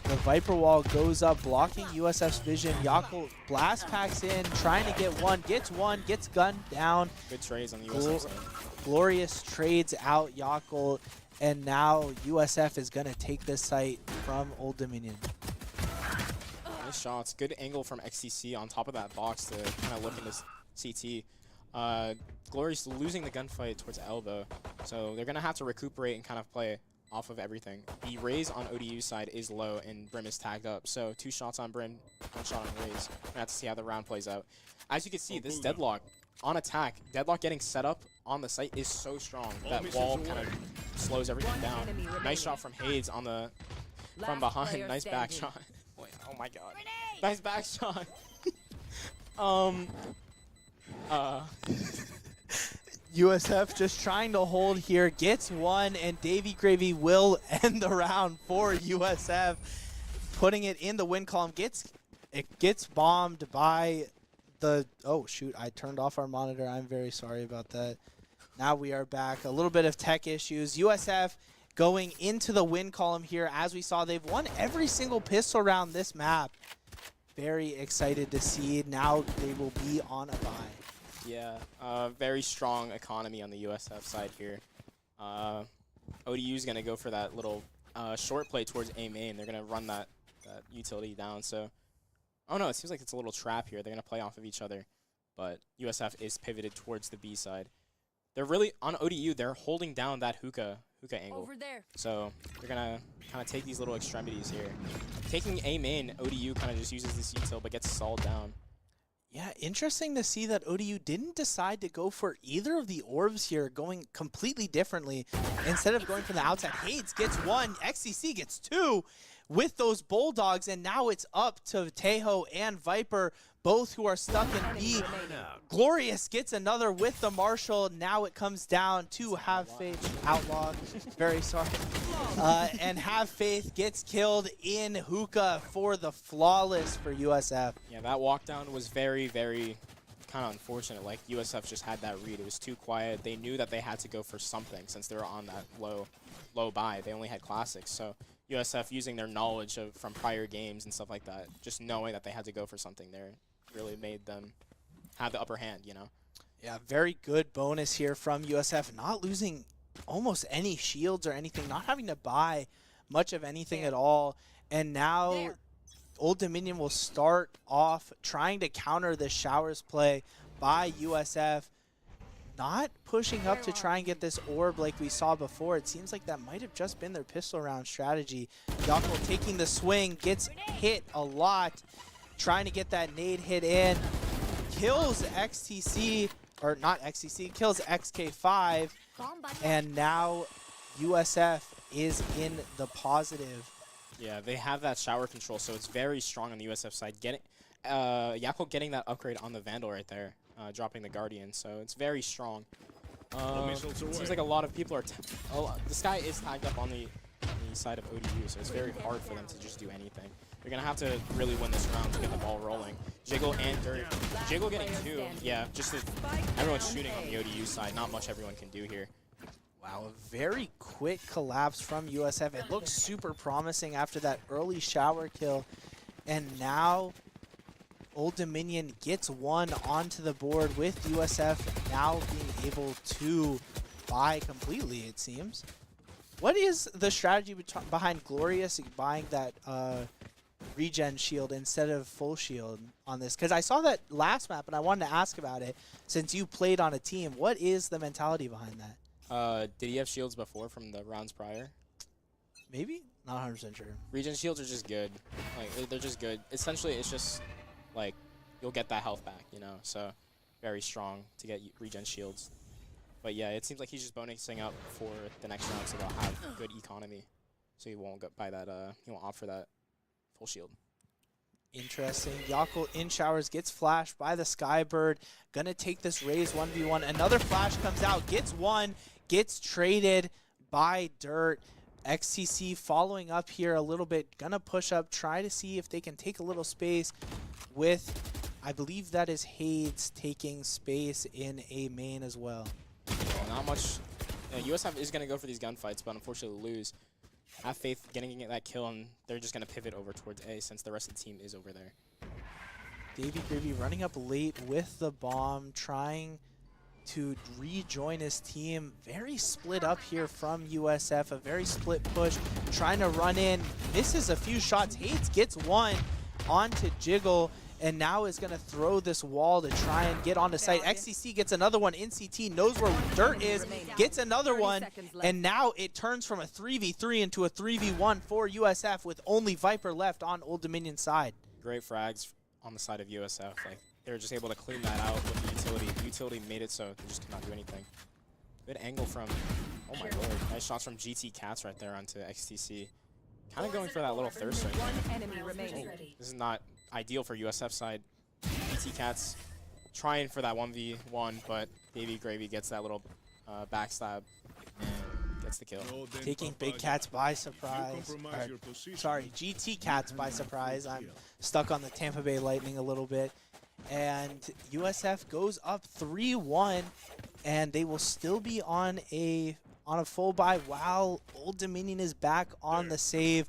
The Viper wall goes up, blocking USF's vision. Yakult blast packs in, trying to get one, gets gunned down. Good trades on the USF side. Glorious trades out Yakult, and now USF is going to take this site from Old Dominion. Nice shots. Good angle from XTC on top of that box to kind of look into CT. Glorious losing the gunfight towards elbow, so they're going to have to recuperate and kind of play off of everything. The Raze on ODU side is low, and Brim is tagged up. So 2 shots on Brim, 1 shot on Raze. We're going to have to see how the round plays out. As you can see, this deadlock on attack, deadlock getting set up on the site is so strong. That wall kind of slows everything down. Nice shot from Hades on from behind. Nice back shot. Wait, oh my god. Nice back shot. USF just trying to hold here, gets one, and Davy Gravy will end the round for USF, putting it in the win column. It gets bombed by the, oh shoot, I turned off our monitor. I'm very sorry about that. Now we are back. A little bit of tech issues. USF going into the win column here. As we saw, they've won every single pistol round this map. Very excited to see. Now they will be on a bye. Yeah, very strong economy on the USF side here. ODU is going to go for that little short play towards A main. They're going to run that utility down. So, oh no, it seems like it's a little trap here. They're going to play off of each other. But USF is pivoted towards the B side. They're really, on ODU, they're holding down that hookah hookah angle. Over there. So they're gonna kind of take these little extremities here. Taking A main, ODU kind of just uses this util but gets stalled down. Yeah, interesting to see that ODU didn't decide to go for either of the orbs here, going completely differently. Instead of going from the outside, Hades gets one, XCC gets two with those Bulldogs, and now it's up to Tejo and Viper, both who are stuck in B. Glorious gets another with the Marshall. Now it comes down to Have Faith, Outlaw, very sorry. And Have Faith gets killed in hookah for the flawless for USF. Yeah, that walk down was very, very kind of unfortunate. Like, USF just had that read. It was too quiet. They knew that they had to go for something since they were on that low buy. They only had classics. So USF, using their knowledge from prior games and stuff like that, just knowing that they had to go for something there, really made them have the upper hand, you know? Yeah, very good bonus here from USF, not losing almost any shields or anything, not having to buy much of anything at all. And now Old Dominion will start off trying to counter the showers play by USF, not pushing up to try and get this orb like we saw before. It seems like that might have just been their pistol round strategy. Yako taking the swing, gets hit a lot, trying to get that nade hit in, kills XTC, or not XTC, kills XK5, and now USF is in the positive. Yeah, they have that shower control, so it's very strong on the USF side. Yako getting that upgrade on the Vandal right there, dropping the Guardian, so it's very strong. Seems like a lot of people are... the Sky is tagged up on the side of ODU, so it's very hard for them to just do anything. They're going to have to really win this round to get the ball rolling. Jiggle and Dirt. Jiggle getting two. Yeah, just everyone's shooting on the ODU side. Not much everyone can do here. Wow, a very quick collapse from USF. It looked super promising after that early shower kill. And now Old Dominion gets one onto the board with USF now being able to buy completely, it seems. What is the strategy behind Glorious buying that regen shield instead of full shield on this? Because I saw that last map and I wanted to ask about it since you played on a team. What is the mentality behind that? Did he have shields before from the rounds prior? Maybe? Not 100% sure. Regen shields are just good. Like, they're just good. Essentially, it's just, like, you'll get that health back, you know? So, very strong to get regen shields. But yeah, it seems like he's just bonusing up for the next round, so they'll have good economy. So he won't buy that, he won't opt for that full shield. Interesting. Yako in showers, gets flashed by the Skybird. Gonna take this Raze 1v1. Another flash comes out, gets one, gets traded by Dirt. XTC following up here a little bit. Gonna push up, try to see if they can take a little space with, I believe that is Hades taking space in a main as well. Well, not much. USF is going to go for these gunfights, but unfortunately lose. Have Faith getting that kill, and they're just going to pivot over towards A since the rest of the team is over there. Davey Gravy running up late with the bomb, trying to rejoin his team. Very split up here from USF, a very split push, trying to run in. Misses a few shots. Hades gets one onto Jiggle, and now is going to throw this wall to try and get onto site. XCC gets another one in CT, knows where Dirt is, gets another one, and now it turns from a 3v3 into a 3v1 for USF with only Viper left on Old Dominion side. Great frags on the side of USF. Like, they were just able to clean that out with the utility. The utility made it so they just could not do anything. Good angle from, oh my lord, nice shots from GT Cats right there onto XTC. Kind of going for that little thirst right there. This is not ideal for USF side. GT Cats trying for that 1v1, but Davey Gravy gets that little backstab and gets the kill. Taking Big Cats by surprise. Sorry, GT Cats by surprise. I'm stuck on the Tampa Bay Lightning a little bit. And USF goes up 3-1, and they will still be on a full buy while Old Dominion is back on the save.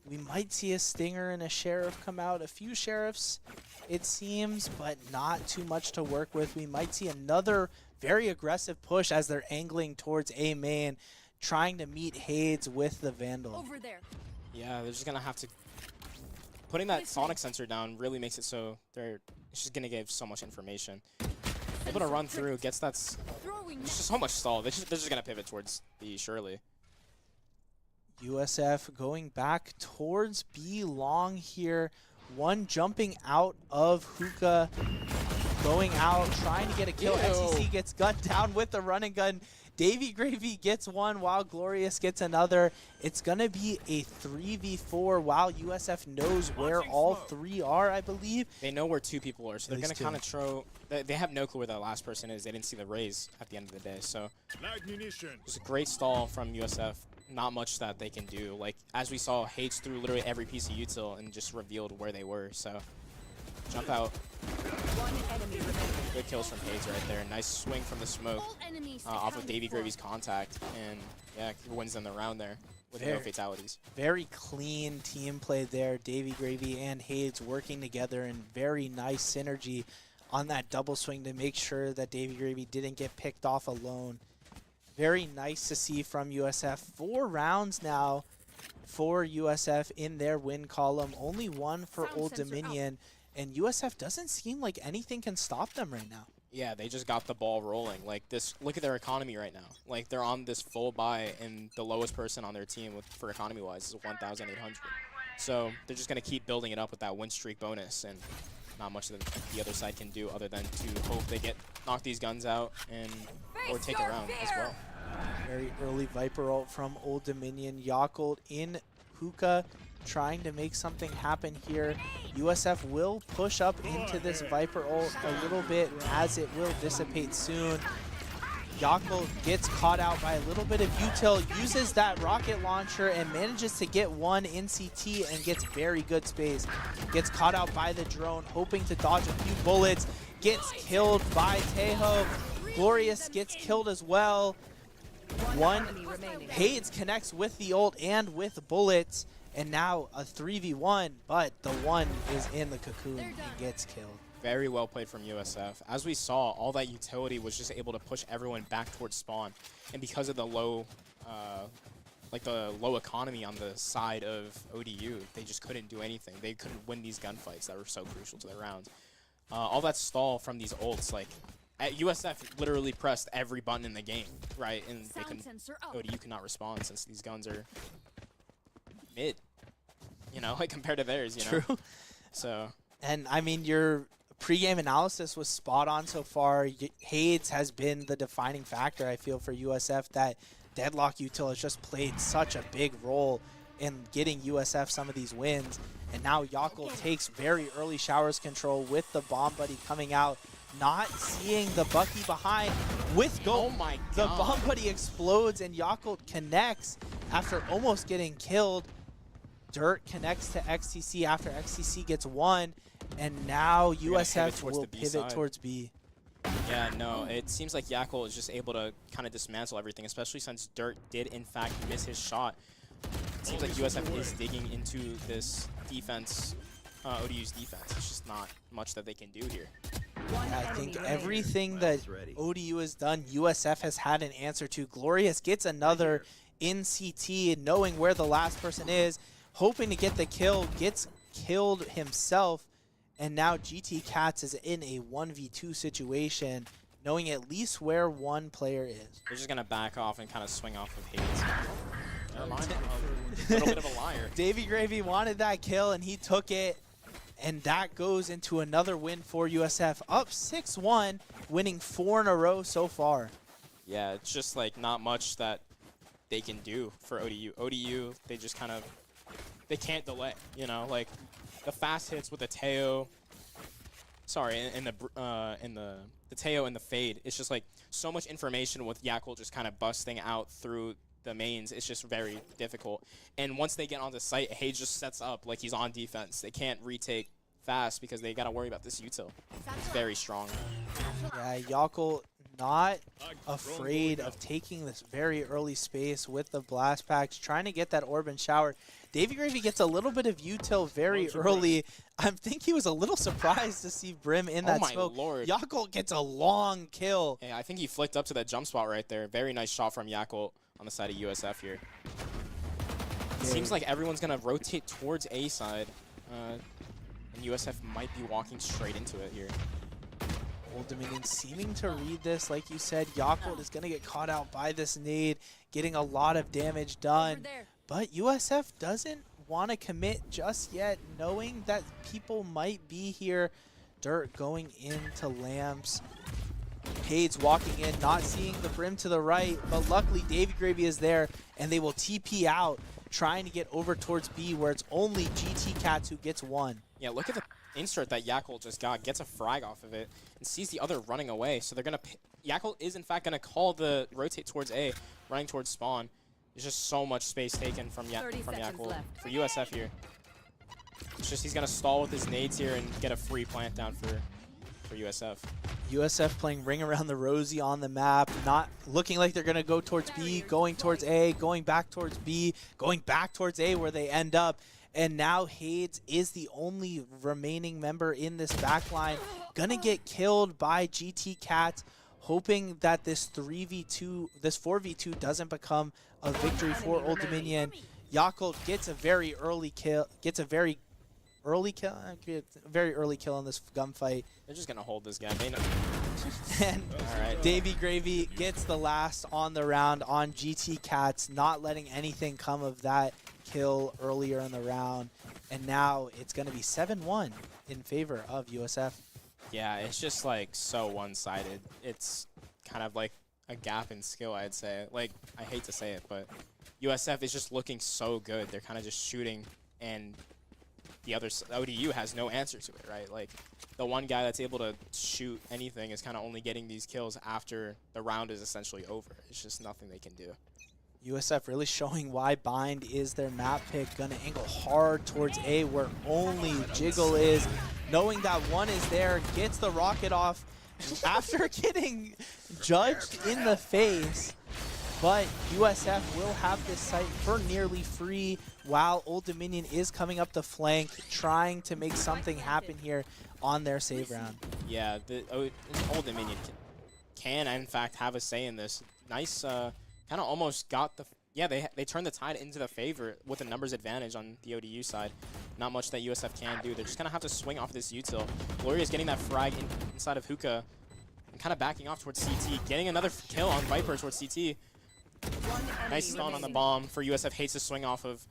We might see a Stinger and a Sheriff come out. A few Sheriffs, it seems, but not too much to work with. We might see another very aggressive push as they're angling towards A main, trying to meet Hades with the Vandal. Over there. Yeah, they're just going to have to... Putting that sonic sensor down really makes it so it's just going to give so much information. Able to run through, gets that... There's just so much stall. They're just going to pivot towards B, surely. USF going back towards B long here. One jumping out of hookah, going out, trying to get a kill. Ew. XCC gets gunned down with the run and gun. Davy Gravy gets one while Glorious gets another. It's going to be a 3v4 while USF knows where all three are, I believe. They know where two people are, so they're At going least to kind of throw. They have no clue where that last person is. They didn't see the raise at the end of the day. So it's a great stall from USF. Not much that they can do. Like, as we saw, Hades threw literally every piece of util and just revealed where they were. So jump out. Good kills from Hades right there. Nice swing from the smoke off of Davy Gravy's contact. And yeah, he wins them the round there with no fatalities. Very clean team play there. Davy Gravy and Hades working together in very nice synergy on that double swing to make sure that Davy Gravy didn't get picked off alone. Very nice to see from USF. 4 rounds now for USF in their win column. Only one for Old Dominion. And USF doesn't seem like anything can stop them right now. Yeah, they just got the ball rolling. Like this, look at their economy right now. Like they're on this full buy, and the lowest person on their team for economy-wise is 1,800. So they're just gonna keep building it up with that win streak bonus, and not much that the other side can do other than to hope they knock these guns out and or take a round as well. Very early Viper ult from Old Dominion. Yakult in hookah, trying to make something happen here. USF will push up into this Viper ult a little bit, as it will dissipate soon. Yakult gets caught out by a little bit of util, uses that rocket launcher and manages to get one in CT and gets very good space. Gets caught out by the drone, hoping to dodge a few bullets. Gets killed by Tejo. Glorious gets killed as well. Hades connects with the ult and with bullets. And now a 3v1, but the one is in the cocoon and gets killed. Very well played from USF. As we saw, all that utility was just able to push everyone back towards spawn. And because of the low economy on the side of ODU, they just couldn't do anything. They couldn't win these gunfights that were so crucial to their rounds. All that stall from these ults, like at USF literally pressed every button in the game, right? And they couldn't, ODU could not respond since these guns are mid, you know, like compared to theirs, you know. True. So. And I mean, your pregame analysis was spot on so far. Hades has been the defining factor, I feel, for USF. That deadlock util has just played such a big role in getting USF some of these wins. And now Yakult takes very early showers control with the bomb buddy coming out, not seeing the Bucky behind with go. Oh my God. The bomb buddy explodes and Yakult connects after almost getting killed. Dirt connects to XTC after XTC gets one, and now USF will pivot towards B. Yeah, no, it seems like Yakult is just able to kind of dismantle everything, especially since Dirt did in fact miss his shot. It seems like USF is digging into this defense, ODU's defense. It's just not much that they can do here. I think everything that ODU has done, USF has had an answer to. Glorious gets another in CT, knowing where the last person is, hoping to get the kill, gets killed himself, and now GT Cats is in a 1v2 situation, knowing at least where one player is. They're just going to back off and kind of swing off of Hades. Never mind. A little bit of a liar. Davy Gravy wanted that kill, and he took it. And that goes into another win for USF. Up 6-1, winning 4 in a row so far. Yeah, it's just like not much that they can do for ODU. ODU, they just kind of, they can't delay, you know? Like the fast hits with the Teo, sorry, in the Teo and the fade, it's just like so much information with Yakult just kind of busting out through the mains. It's just very difficult. And once they get onto site, Hades just sets up like he's on defense. They can't retake fast because they got to worry about this util. It's very strong. Yeah, Yakult not afraid of taking this very early space with the blast packs, trying to get that orb and shower. Davy Gravy gets a little bit of util very early. I think he was a little surprised to see Brim in that smoke. Lord. Yakult gets a long kill. Yeah, I think he flicked up to that jump spot right there. Very nice shot from Yakult on the side of USF here. It seems like everyone's going to rotate towards A side, and USF might be walking straight into it here. Old Dominion seeming to read this, like you said. Yakult is going to get caught out by this nade, getting a lot of damage done. But USF doesn't want to commit just yet, knowing that people might be here. Dirt going into Lamps. Pade's walking in, not seeing the brim to the right, but luckily Davy Gravy is there, and they will TP out, trying to get over towards B, where it's only GT Cats who gets one. Yeah, look at the insert that Yakult just got. Gets a frag off of it and sees the other running away. So they're going to... Yakult is, in fact, going to call the rotate towards A, running towards spawn. There's just so much space taken from Yakult for USF here. It's just he's going to stall with his nades here and get a free plant down for USF. USF playing Ring Around the Rosie on the map, not looking like they're going to go towards B, going towards A, going back towards B, going back towards A where they end up. And now Hades is the only remaining member in this backline. Gonna get killed by GT Cats, hoping that this 4v2 doesn't become a victory for Old Dominion. Yakult gets a very early kill, very early kill in this gunfight. They're just gonna hold this guy. And Davy Gravy gets the last on the round on GT Cats, not letting anything come of that kill earlier in the round. And now it's gonna be 7-1 in favor of USF. Yeah, it's just like so one-sided. It's kind of like a gap in skill, I'd say. Like, I hate to say it, but USF is just looking so good. They're kind of just shooting, and the other ODU has no answer to it, right? Like, the one guy that's able to shoot anything is kind of only getting these kills after the round is essentially over. It's just nothing they can do. USF really showing why Bind is their map pick. Gonna angle hard towards A where only Jiggle is. Knowing that one is there, gets the rocket off after getting judged in the face. But USF will have this site for nearly free while Old Dominion is coming up the flank, trying to make something happen here on their save round. Yeah, the Old Dominion can in fact have a say in this. NACE kind of almost got the... Yeah, they turned the tide into the favor with a numbers advantage on the ODU side. Not much that USF can do. They're just going to have to swing off this util. Gloria's getting that frag inside of Hookah and kind of backing off towards CT. Getting another kill on Viper towards CT. Nice stun on the bomb for USF. Hates to swing off of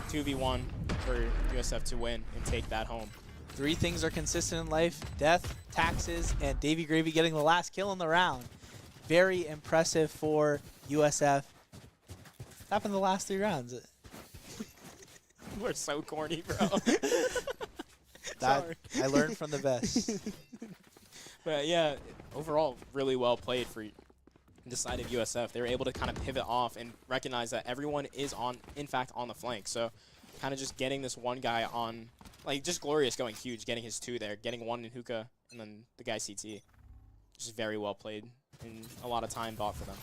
2v1 for USF to win and take that home. 3 things are consistent in life: death, taxes, and Davy Gravy getting the last kill in the round. Very impressive for USF. Happened the last 3 rounds. We're so corny, bro. That I learned from the best. But yeah, overall, really well played for the side of USF. They were able to kind of pivot off and recognize that everyone is in fact on the flank. So kind of just getting this one guy on, like just Glorious going huge, getting his 2 there, getting 1 in Hookah, and then the guy CT. Just very well played and a lot of time bought for them.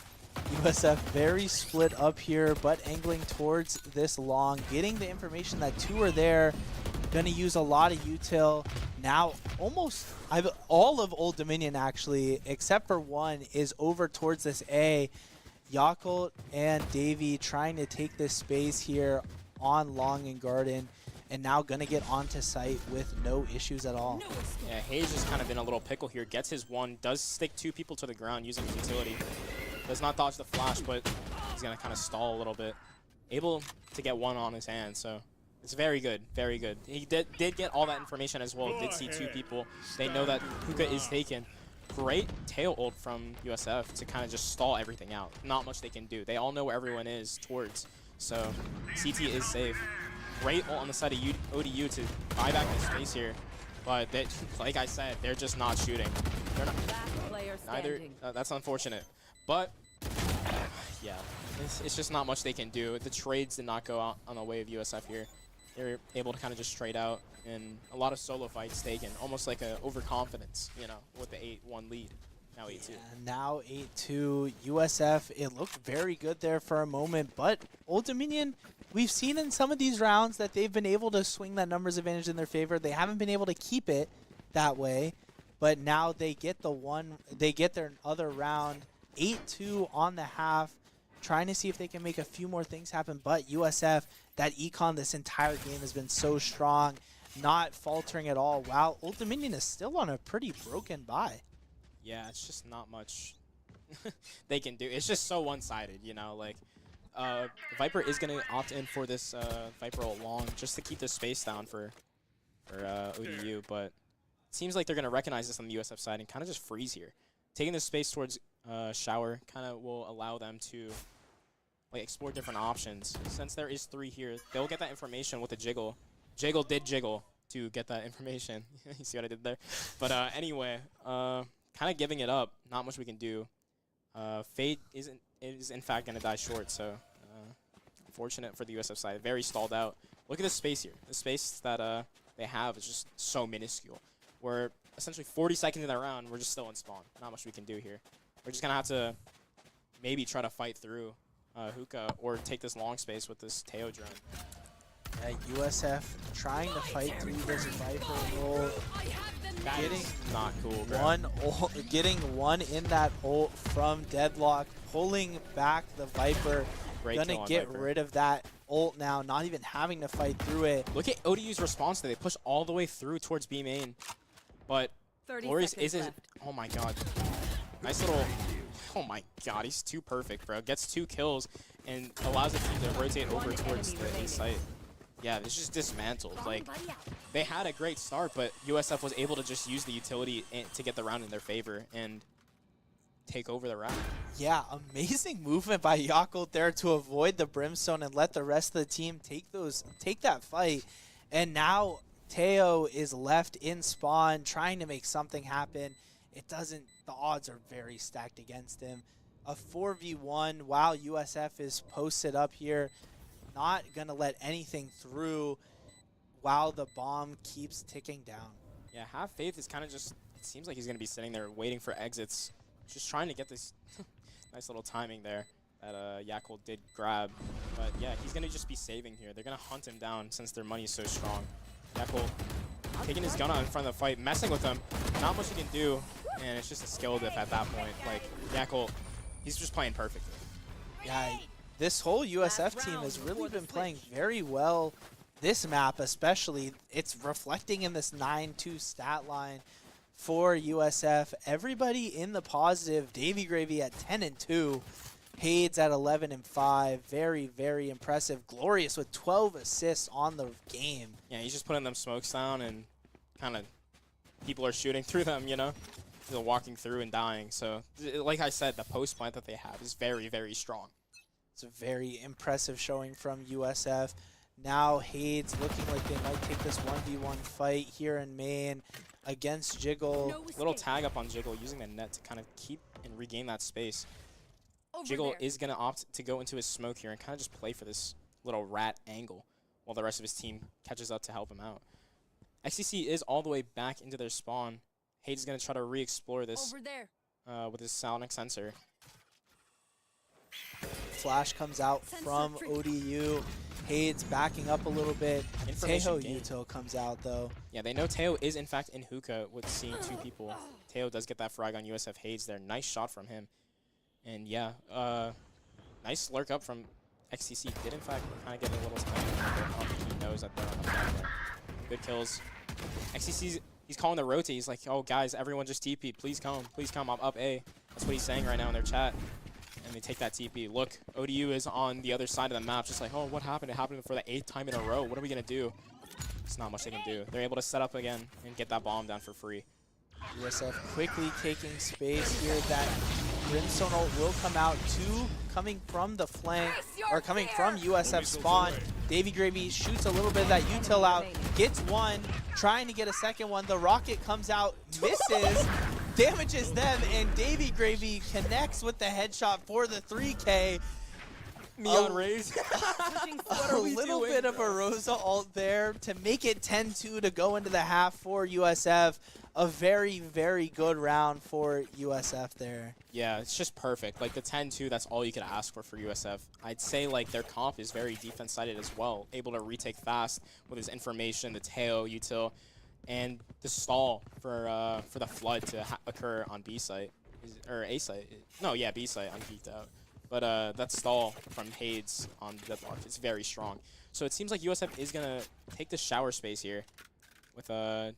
USF very split up here, but angling towards this long, getting the information that 2 are there. Gonna use a lot of util. Now almost all of Old Dominion actually, except for 1, is over towards this A. Yakult and Davy trying to take this space here on Long and Garden, and now gonna get onto site with no issues at all. Yeah, Hayes is kind of in a little pickle here. Gets his 1, does stick 2 people to the ground using his utility. Does not dodge the flash, but he's gonna kind of stall a little bit. Able to get 1 on his hand, so it's very good, very good. He did get all that information as well. Did see 2 people. They know that Hookah is taken. Great tail ult from USF to kind of just stall everything out. Not much they can do. They all know where everyone is towards, so CT is safe. Great ult on the side of ODU to buy back the space here, but they, like I said, they're just not shooting. They're not. Neither. That's unfortunate, but yeah, it's just not much they can do. The trades did not go out on the way of USF here. They were able to kind of just trade out, and a lot of solo fights taken, almost like a overconfidence, you know, with the 8-1 lead. Now 8-2. Yeah, now 8-2. USF, it looked very good there for a moment, but Old Dominion, we've seen in some of these rounds that they've been able to swing that numbers advantage in their favor. They haven't been able to keep it that way, but now they get their other round. 8-2 on the half, trying to see if they can make a few more things happen. But USF, that econ this entire game has been so strong, not faltering at all, while Old Dominion is still on a pretty broken bye. Yeah, it's just not much they can do. It's just so one-sided, you know, like Viper is going to opt in for this Viper ult long just to keep the space down for ODU, but it seems like they're going to recognize this on the USF side and kind of just freeze here. Taking the space towards Shower kind of will allow them to like explore different options. Since there is 3 here, they'll get that information with the jiggle. Jiggle did jiggle to get that information. You see what I did there? But anyway, kind of giving it up. Not much we can do. Fade is in fact going to die short, so unfortunate for the USF side. Very stalled out. Look at the space here. The space that they have is just so minuscule. We're essentially 40 seconds in that round. We're just still in spawn. Not much we can do here. We're just going to have to maybe try to fight through Hookah or take this long space with this Teo drone. USF trying to fight through this Viper roll. Getting not cool, bro. Getting one in that ult from Deadlock, pulling back the Viper. Great Gonna get rid of that ult now, not even having to fight through it. Look at ODU's response there. They push all the way through towards B main, but Glorious isn't. Oh my god. Nice little. Oh my god, he's too perfect, bro. Gets 2 kills and allows the team to rotate over towards the A site. Yeah, it's just dismantled. Like, they had a great start, but USF was able to just use the utility to get the round in their favor and take over the round. Yeah, amazing movement by Yakult there to avoid the Brimstone and let the rest of the team take that fight. And now Teo is left in spawn trying to make something happen. It doesn't, the odds are very stacked against him. A 4v1 while USF is posted up here. Not gonna let anything through while the bomb keeps ticking down. Yeah, Have Faith is kind of just, it seems like he's gonna be sitting there waiting for exits. Just trying to get this nice little timing there that Yakult did grab. But yeah, he's gonna just be saving here. They're gonna hunt him down since their money is so strong. Yakult taking his gun out in front of the fight, messing with him. Not much he can do, and it's just a skill diff at that point. Like, Yakult, he's just playing perfectly. Yeah, this whole USF team has really been playing very well this map, especially. It's reflecting in this 9-2 stat line for USF. Everybody in the positive. Davy Gravy at 10-2. Hades at 11-5. Very, very impressive. Glorious with 12 assists on the game. Yeah, he's just putting them smokes down and kind of people are shooting through them, you know? They're walking through and dying. So, like I said, the post plant that they have is very, very strong. It's a very impressive showing from USF. Now Hades looking like they might take this 1v1 fight here in main against Jiggle. Little tag up on Jiggle, using the net to kind of keep and regain that space. Jiggle is going to opt to go into his smoke here and kind of just play for this little rat angle while the rest of his team catches up to help him out. XCC is all the way back into their spawn. Hades is going to try to re-explore this with his sonic sensor. Flash comes out from ODU. Hades backing up a little bit. Teo Yuto comes out though. Yeah, they know Teo is in fact in hookah with seeing 2 people. Teo does get that frag on USF Hades there. Nice shot from him. And yeah, nice lurk up from XCC. Did in fact kind of get a little time. He knows that they're on the flag there. Good kills. XCC's, he's calling the rotate. He's like, oh guys, everyone just TP. Please come, I'm up A. That's what he's saying right now in their chat. And they take that TP. Look, ODU is on the other side of the map, just like, oh, what happened? It happened for the 8th time in a row. What are we going to do? It's not much they can do. They're able to set up again and get that bomb down for free. USF quickly taking space here. That Brimstone ult will come out. 2 coming from the flank, or coming from USF spawn. Davy Gravy shoots a little bit of that util out, gets 1, trying to get a second one. The rocket comes out, misses, damages them, and Davy Gravy connects with the headshot for the 3K. Neon Rays. A little bit of a Rosa ult there to make it 10-2 to go into the half for USF. A very, very good round for USF there. Yeah, it's just perfect. Like the 10-2, that's all you could ask for USF. I'd say like their comp is very defense-sided as well, able to retake fast with his information, the Teo, util, and the stall for the flood to occur on B site or A site. No, yeah, B site. I'm geeked out. But that stall from Hades on Deadlock is very strong. So it seems like USF is gonna take the shower space here, with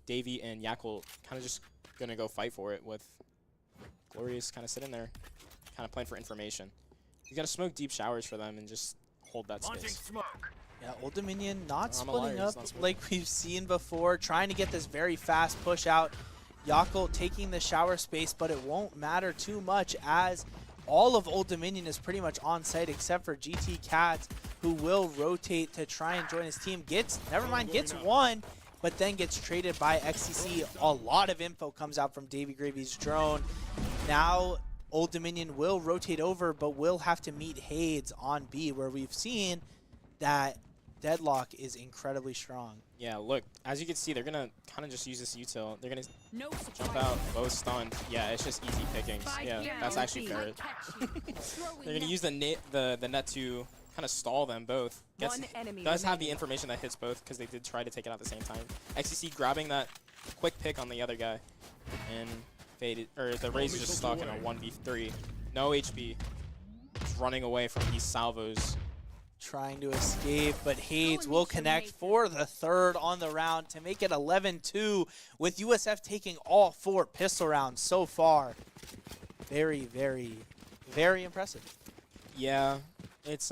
Davy and Yakult kind of just gonna go fight for it, with Glorious kind of sitting there, kind of playing for information. You gotta smoke deep showers for them and just hold that space. Yeah, Old Dominion not I'm a liar, splitting he's up not splitting. like we've seen before, trying to get this very fast push out. Yakult taking the shower space, but it won't matter too much as all of Old Dominion is pretty much on site except for GT Cats, who will rotate to try and join his team. Gets one, but then gets traded by XCC. A lot of info comes out from Davy Gravy's drone. Now Old Dominion will rotate over, but will have to meet Hades on B, where we've seen that Deadlock is incredibly strong. Yeah, look, as you can see, they're gonna kind of just use this util. They're gonna No jump out, both stunned. Yeah, it's just easy pickings. Yeah, that's actually fair. They're gonna use the net to kind of stall them both. One enemy Does have the remaining. information that hits both because they did try to take it out at the same time. XCC grabbing that quick pick on the other guy, and faded, or the Raze is just stuck in a 1v3. No HP. Just running away from these salvos. Trying to escape, but Hades will connect for the third on the round to make it 11-2, with USF taking all 4 pistol rounds so far. Very, very, very impressive. Yeah, it's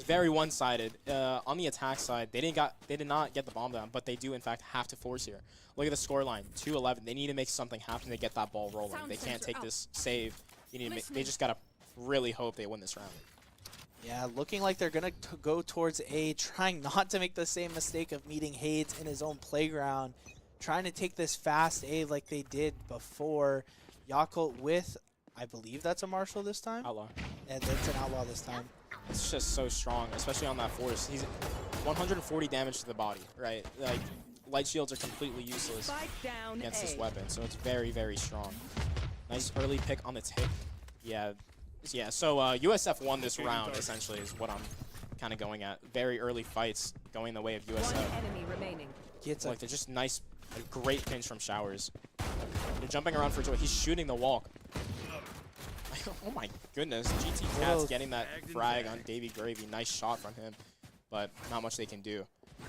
very one-sided. On the attack side, they did not get the bomb down, but they do in fact have to force here. Look at the scoreline, 2-11. They need to make something happen to get that ball rolling. They can't take this save. They just gotta really hope they win this round. Yeah, looking like they're going to go towards A, trying not to make the same mistake of meeting Hades in his own playground, trying to take this fast A like they did before. Yakult with, I believe that's a Marshall this time? Outlaw. And it's an Outlaw this time. It's just so strong, especially on that force. He's 140 damage to the body, right? Like, light shields are completely useless Spike down against A. this weapon, so it's very, very strong. Nice early pick on the tick. Yeah, so USF won this round, essentially, is what I'm kind of going at. Very early fights going the way of One USF. enemy remaining. Gets a Like, they're just nice, a great pinch from showers. They're jumping around for joy. He's shooting the walk. Oh my goodness, GT Cat's getting that frag on Davy Gravy. Nice shot from him, but not much they can do.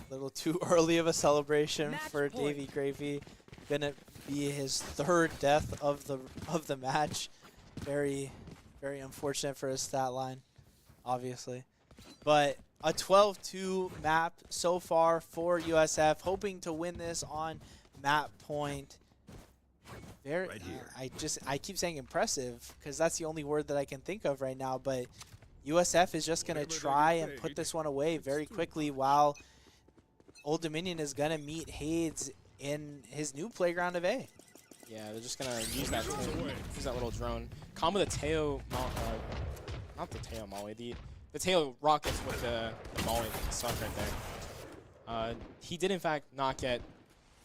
little too early of a celebration Match for point. Davy Gravy. Gonna be his 3rd death of the match. Very, very unfortunate for his stat line, obviously. But a 12-2 map so far for USF, hoping to win this on map point. Very, Right here. I keep saying impressive because that's the only word that I can think of right now. But USF is just gonna try and put this one away very quickly, while Old Dominion is gonna meet Hades in his new playground of A. Yeah, they're just gonna use that little drone. Combo the Teo, not the Teo Molly, the Teo rockets with the Molly suck right there. He did in fact not get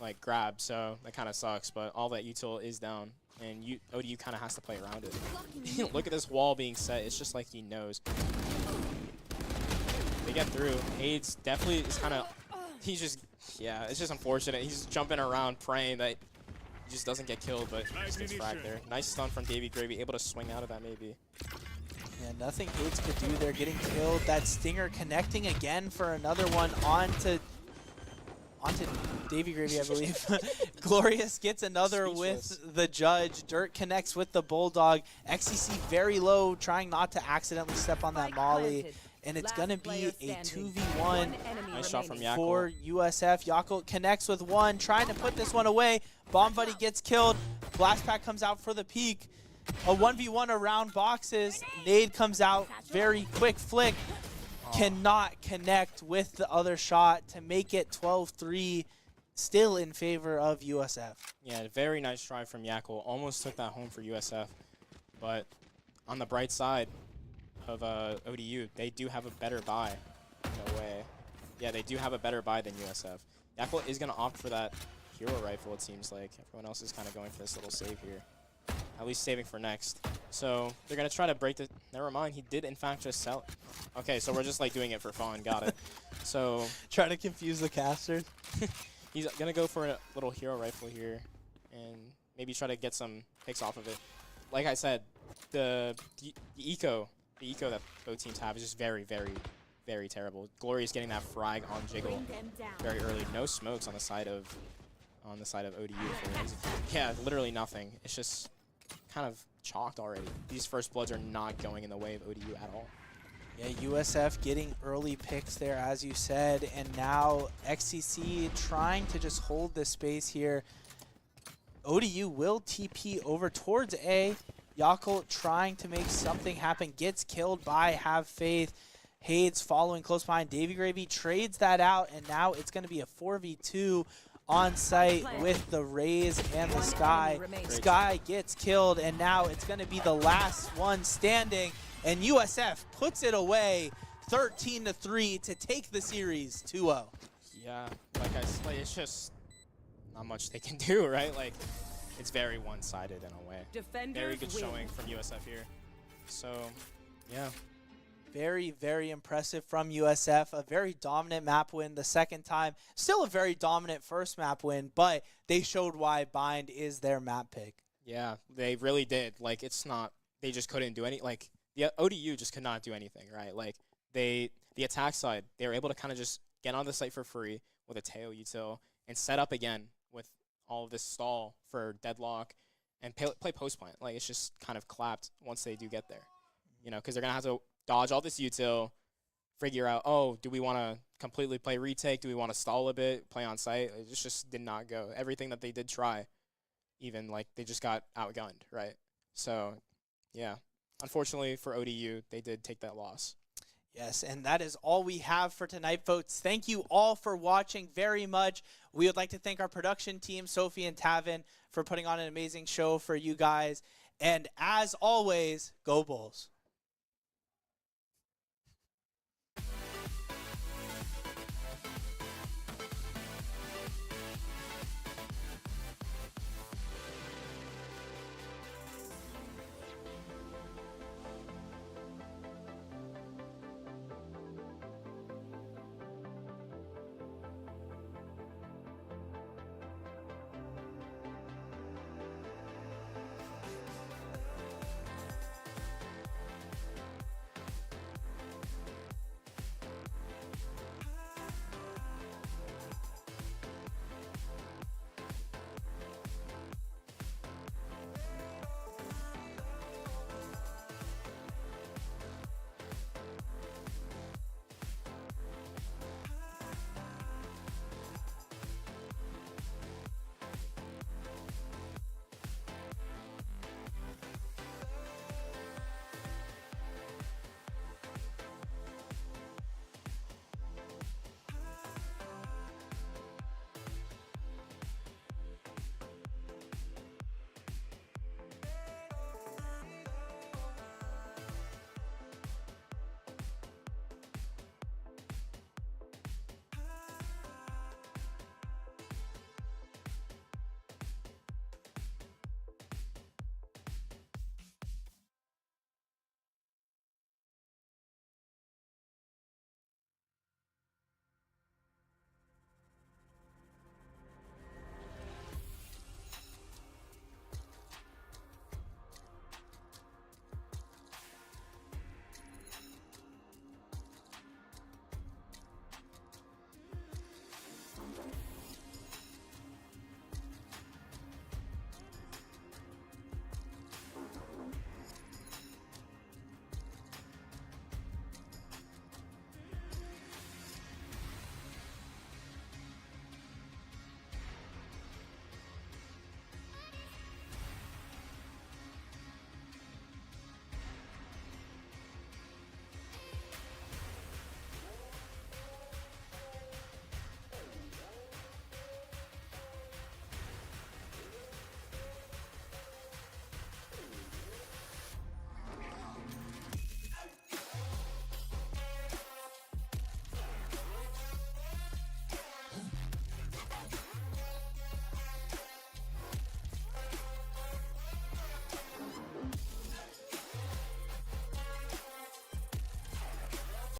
like grabbed, so that kind of sucks. But all that util is down, and ODU kind of has to play around it. Look at this wall being set. It's just like he knows. They get through. Hades definitely is kind of. He's just, yeah, it's just unfortunate. He's jumping around praying that he just doesn't get killed, but just gets fragged there. Nice stun from Davy Gravy, able to swing out of that maybe. Yeah, nothing Hades could do there, getting killed. That Stinger connecting again for another one onto Davy Gravy, I believe. Glorious gets another with the Judge. Dirt connects with the Bulldog. XCC very low, trying not to accidentally step on that Spike Molly. planted. And it's Last going to be player a standing. 2v1 One enemy Nice shot from remaining. Yakult. for USF. Yakult connects with one, trying to put this one away. Bomb Buddy gets killed. Blast Pack comes out for the peak. A 1v1 around boxes. Nade comes out. Very quick flick. Cannot connect with the other shot to make it 12-3. Still in favor of USF. Yeah, very nice try from Yakult. Almost took that home for USF. But on the bright side of ODU, they do have a better buy in a way. Yeah, they do have a better buy than USF. Yakult is going to opt for that hero rifle, it seems like. Everyone else is kind of going for this little save here. At least saving for next. So they're going to try to break the... Never mind, he did in fact just sell it. Okay, so we're just like doing it for fun. Got it. So Trying to confuse the casters. he's going to go for a little hero rifle here and maybe try to get some picks off of it. Like I said, the eco that both teams have is just very, very, very terrible. Glory is getting that frag on Jiggle very early. No smokes on the side of ODU. Yeah, literally nothing. It's just kind of chalked already. These first bloods are not going in the way of ODU at all. Yeah, USF getting early picks there, as you said, and now XCC trying to just hold this space here. ODU will TP over towards A. Yakel trying to make something happen, gets killed by Have Faith. Hades following close behind. Davy Gravy trades that out, and now it's going to be a 4v2 on site with the Rays and the Sky. Sky gets killed, and now it's going to be the last one standing, and USF puts it away 13-3 to take the series 2-0. Yeah, like I said, it's just not much they can do, right? Like, it's very one-sided in a way. Very good showing from USF here. So, yeah. Very, very impressive from USF. A very dominant map win the second time. Still a very dominant first map win, but they showed why Bind is their map pick. Yeah, they really did. Like, it's not, they just couldn't do any, like, the ODU just could not do anything, right? Like, the attack side, they were able to kind of just get on the site for free with a Teo util and set up again with all of this stall for deadlock and play post plant. Like, it's just kind of clapped once they do get there, you know, because they're going to have to dodge all this util, figure out, oh, do we want to completely play retake? Do we want to stall a bit, play on site? It just did not go. Everything that they did try, even, like, they just got outgunned, right? So, yeah. Unfortunately for ODU, they did take that loss. Yes, and that is all we have for tonight, folks. Thank you all for watching very much. We would like to thank our production team, Sophie and Tavin, for putting on an amazing show for you guys. And as always, go Bulls.